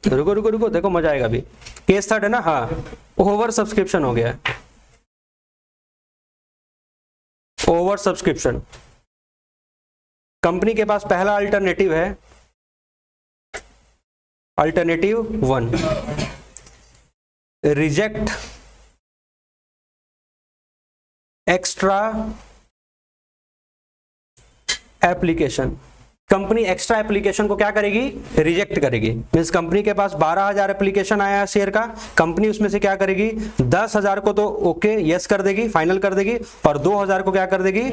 रुको रुको रुको, देखो मजा आएगा अभी। केस 3 है ना, हाँ, ओवर सब्सक्रिप्शन हो गया, ओवर सब्सक्रिप्शन। कंपनी के पास पहला अल्टरनेटिव है, alternative 1, reject extra application. Company extra application को क्या करेगी? रिजेक्ट करेगी। मींस कंपनी के पास 12,000 एप्लीकेशन आया है शेयर का, कंपनी उसमें से क्या करेगी? 10,000 को तो ओके यस कर देगी, फाइनल कर देगी, और 2,000 को क्या कर देगी?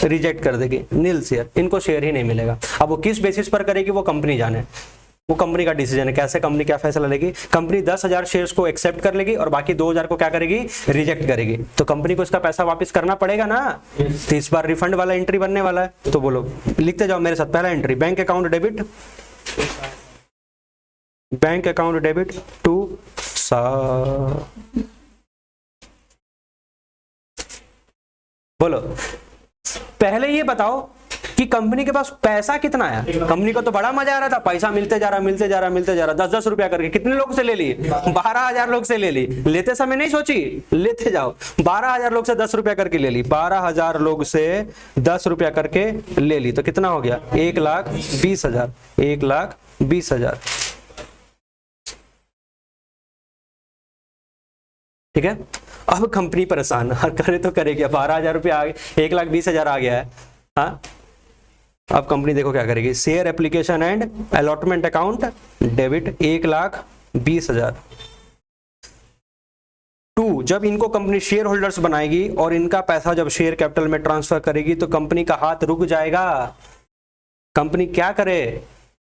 रिजेक्ट कर देगी, नील शेयर, इनको शेयर ही नहीं मिलेगा। अब वो किस बेसिस पर करेगी वो कंपनी जाने, वो कंपनी का डिसीजन है, कैसे कंपनी क्या फैसला लेगी। कंपनी 10,000 शेयर्स को एक्सेप्ट कर लेगी और बाकी 2,000 को क्या करेगी? रिजेक्ट करेगी। तो कंपनी को इसका पैसा वापस करना पड़ेगा ना, तो इस बार रिफंड वाला एंट्री बनने वाला है। तो बोलो, लिखते जाओ मेरे साथ। पहला entry, bank account debit, bank account debit to बोलो। पहले ये बताओ कि कंपनी के पास पैसा कितना आया। कंपनी को तो बड़ा मजा आ रहा था, पैसा मिलते जा रहा, मिलते जा रहा, मिलते जा रहा, 10-10 रुपया करके। कितने लोग से ले ली? 12,000 लोग से ले ली। लेते समय नहीं सोची, लेते जाओ। 12,000 लोग से 10 रुपया करके ले ली, 12,000 लोग से 10 रुपया करके ले ली, तो कितना हो गया? 1,20,000, 1,20,000, ठीक है। अब कंपनी परेशान, हर करे तो करे क्या, 12,000 रुपया आ गए, 1,20,000 आ गया है। हाँ, अब कंपनी देखो क्या करेगी, share application and allotment account debit 1,20,000 to. जब इनको कंपनी शेयर होल्डर्स बनाएगी और इनका पैसा जब शेयर कैपिटल में ट्रांसफर करेगी तो कंपनी का हाथ रुक जाएगा। कंपनी क्या करे,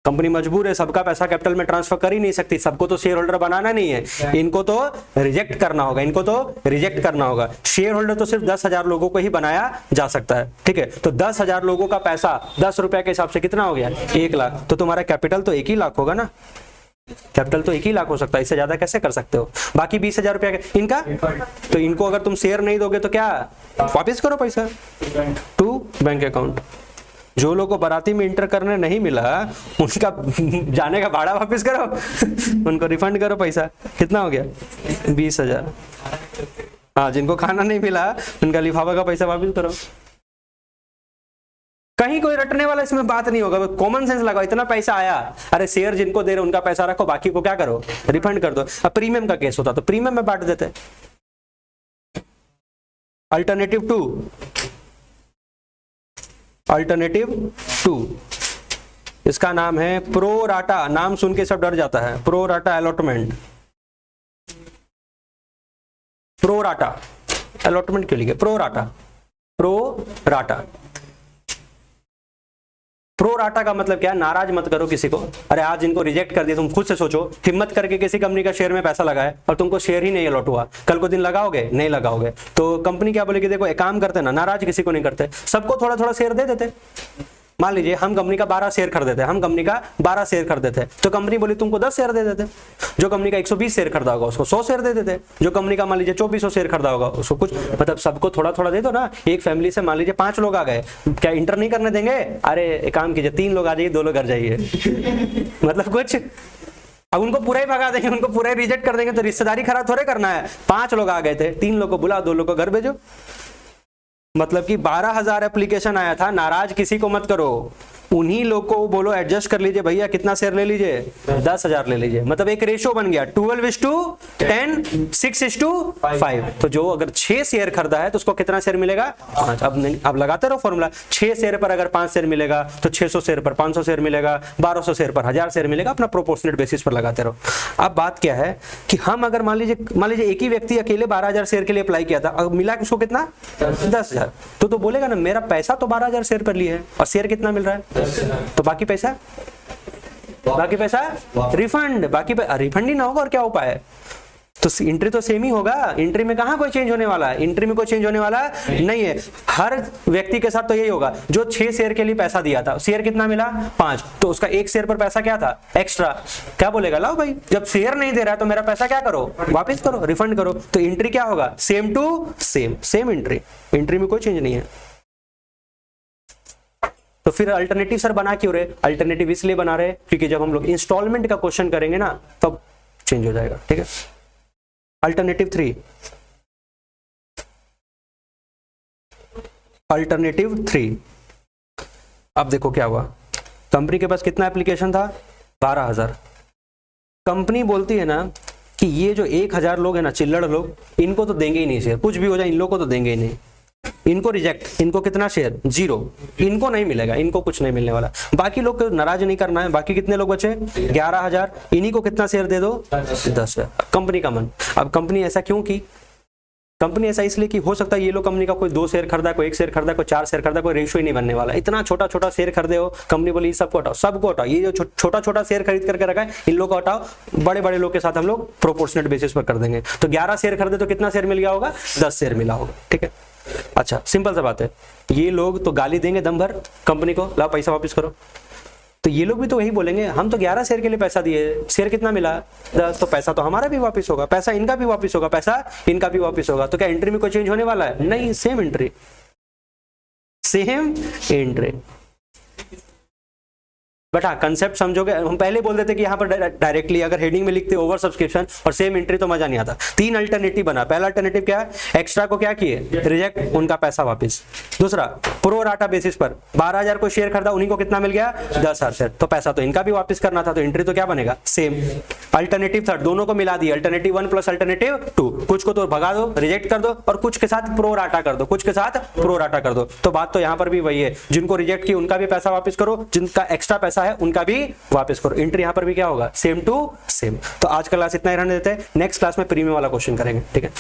कंपनी मजबूर है, सबका पैसा कैपिटल में ट्रांसफर कर ही नहीं सकती, सबको तो शेयर होल्डर बनाना नहीं है, इनको तो रिजेक्ट करना होगा, इनको तो रिजेक्ट करना होगा। शेयर होल्डर तो सिर्फ 10,000 लोगों को ही बनाया जा सकता है, ठीक है। तो 10,000 लोगों का पैसा 10 रुपया के हिसाब से कितना हो गया? 1 लाख। तो तुम्हारा कैपिटल तो 1 ही लाख होगा ना, कैपिटल तो 1 ही लाख हो सकता है, इससे ज्यादा कैसे कर सकते हो। बाकी 20,000 रुपया इनका, तो इनको अगर तुम शेयर नहीं दोगे तो क्या, वापिस करो पैसा टू बैंक अकाउंट। जो लोगों को बाराती में इंटर करने नहीं मिला उनका जाने का भाड़ा वापस करो उनको रिफंड करो पैसा। कितना हो गया? 20,000। हाँ, जिनको खाना नहीं मिला उनका लिफाफा का पैसा वापस करो। कहीं कोई रटने वाला इसमें बात नहीं होगा, कॉमन सेंस लगाओ। इतना पैसा आया, अरे शेयर जिनको दे रहे उनका पैसा रखो, बाकी को क्या करो, रिफंड कर दो। अब प्रीमियम का केस होता तो प्रीमियम में बांट देते। अल्टरनेटिव टू, इसका नाम है प्रो राटा। नाम सुन के सब डर जाता है, pro rata allotment. Pro rata allotment क्यों लिखे, प्रो राटा। प्रो राटा का मतलब क्या है, नाराज मत करो किसी को। अरे आज इनको रिजेक्ट कर दिया, तुम खुद से सोचो, हिम्मत करके किसी कंपनी का शेयर में पैसा लगाए और तुमको शेयर ही नहीं अलॉट हुआ, कल को दिन लगाओगे, नहीं लगाओगे तो कंपनी क्या बोलेगी, देखो एक काम करते ना, नाराज किसी को नहीं करते, सबको थोड़ा थोड़ा शेयर दे देते। मान लीजिए हम कंपनी का 12 शेयर खरीदते थे, तो कंपनी बोली तुमको 10 शेयर दे देते। जो कंपनी का 120 शेयर खरीदा होगा उसको 100 शेयर दे देते। जो कंपनी का मान लीजिए 2400 शेयर खरीदा होगा उसको कुछ, मतलब सबको थोड़ा थोड़ा दे दो ना। एक फैमिली से मान लीजिए 5 लोग आ गए, क्या इंटर नहीं करने देंगे? अरे एक काम कीजिए, 3 लोग आ जाइए, 2 लोग घर जाइए। मतलब कुछ, अब उनको पूरा ही भगा देंगे, उनको पूरा ही रिजेक्ट कर देंगे, तो रिश्तेदारी खराब थोड़े करना है। 5 लोग आ गए थे, 3 लोग को बुला, 2 लोग को घर भेजो। मतलब कि 12,000 एप्लीकेशन आया था, नाराज किसी को मत करो। उन्हीं लोग को बोलो एडजस्ट कर लीजिए, भैया कितना शेयर ले लीजिए, 10,000 ले लीजिए। मतलब एक रेशो बन गया 12:10, 6:5। तो जो अगर 6 शेयर खरीदा है तो उसको कितना शेयर मिलेगा, 5। अब लगाते रहो फॉर्मूला, 6 शेयर पर अगर 5 शेयर मिलेगा तो 600 शेयर पर 500 शेयर मिलेगा, 1200 शेयर पर 1000 शेयर मिलेगा, अपना प्रोपोर्शनेट बेसिस पर लगाते रहो। अब बात क्या है कि हम अगर मान लीजिए एक ही व्यक्ति अकेले 12,000 शेयर के लिए अप्लाई किया था, अब मिला उसको कितना, 10,000, तो बोलेगा ना मेरा पैसा तो 12,000 शेयर पर लिए है और शेयर कितना मिल रहा है, तो बाकी पैसा रिफंड। बाकी रिफंड ही ना होगा और क्या उपाय है? तो एंट्री तो सेम ही होगा, एंट्री में कहां कोई चेंज होने वाला है, एंट्री में कोई चेंज होने वाला नहीं है। हर व्यक्ति के साथ तो यही होगा, जो 6 शेयर के लिए पैसा दिया था, शेयर कितना मिला, 5, तो उसका 1 शेयर पर पैसा क्या था, एक्स्ट्रा। क्या बोलेगा, लाओ भाई जब शेयर नहीं दे रहा है तो मेरा पैसा क्या करो, वापस करो, रिफंड करो। तो एंट्री क्या होगा, सेम टू सेम एंट्री में कोई चेंज नहीं है। तो फिर अल्टरनेटिव सर बना क्यों रहे? अल्टरनेटिव इसलिए बना रहे क्योंकि जब हम लोग इंस्टॉलमेंट का क्वेश्चन करेंगे ना तब चेंज हो जाएगा, ठीक है। अल्टरनेटिव 3, अब देखो क्या हुआ, कंपनी के पास कितना एप्लीकेशन था, 12,000। कंपनी बोलती है ना कि ये जो 1,000 लोग है ना, चिल्लड़ लोग, इनको तो देंगे ही नहीं शेयर, कुछ भी हो जाए इन लोगों को तो देंगे ही नहीं, इनको रिजेक्ट। इनको कितना शेयर, 0, इनको नहीं मिलेगा, इनको कुछ नहीं मिलने वाला। बाकी लोग को नाराज नहीं करना है। बाकी कितने लोग बचे, 11,000, इन्हीं को कितना शेयर दे दो, 10। कंपनी का मन। अब कंपनी ऐसा क्यों की, कंपनी ऐसा इसलिए कि हो सकता है ये लोग कंपनी का कोई 2 शेयर खरीदा, कोई 1 शेयर खरीदा, कोई 4 शेयर खरीदा, कोई रेशियो ही नहीं बनने वाला। इतना छोटा छोटा शेयर खरीदे हो, कंपनी बोली सबको हटाओ, ये जो छोटा छोटा शेयर खरीद करके रखा है इन लोग को हटाओ, बड़े बड़े लोग के साथ हम लोग प्रोपोर्शनेट बेसिस पर कर देंगे। तो 11 शेयर खरीदे तो कितना शेयर मिल गया होगा, 10 शेयर मिला होगा, ठीक है। अच्छा सिंपल सा बात है, ये लोग तो गाली देंगे दम भर कंपनी को, लाओ पैसा वापस करो। तो ये लोग भी तो वही बोलेंगे, हम तो 11 शेयर के लिए पैसा दिए, शेयर कितना मिला, 10, तो पैसा तो हमारा भी वापस होगा, पैसा इनका भी वापस होगा, पैसा इनका भी वापस होगा। तो क्या एंट्री में कोई चेंज होने वाला है, नहीं, सेम एंट्री। बट हाँ कंसेप्ट समझोगे, हम पहले बोल देते कि यहाँ पर डायरेक्टली अगर हेडिंग में लिखते ओवर सब्सक्रिप्शन और सेम एंट्री तो मजा नहीं आता। 3 अल्टरनेटिव बना। पहला अल्टरनेटिव क्या है, एक्स्ट्रा को क्या किए, रिजेक्ट, उनका पैसा वापस। दूसरा प्रो राटा बेसिस पर 12,000 को शेयर खरीदा, उन्हीं को कितना मिल गया, 10,000 शेयर, तो पैसा तो इनका भी वापस करना था, तो एंट्री तो क्या बनेगा, सेम। अल्टरनेटिव 3 दोनों को मिला दिया, अल्टरनेटिव 1 प्लस अल्टरनेटिव 2, कुछ को तो भगा दो, रिजेक्ट कर दो, और कुछ के साथ प्रो राटा कर दो, तो बात तो यहाँ पर भी वही है, जिनको रिजेक्ट किया उनका भी पैसा वापस करो, जिनका एक्स्ट्रा पैसा है उनका भी वापस करो। एंट्री यहां पर भी क्या होगा, सेम टू सेम। तो आज का क्लास इतना ही रहने देते हैं, नेक्स्ट क्लास में प्रीमियम वाला क्वेश्चन करेंगे, ठीक है।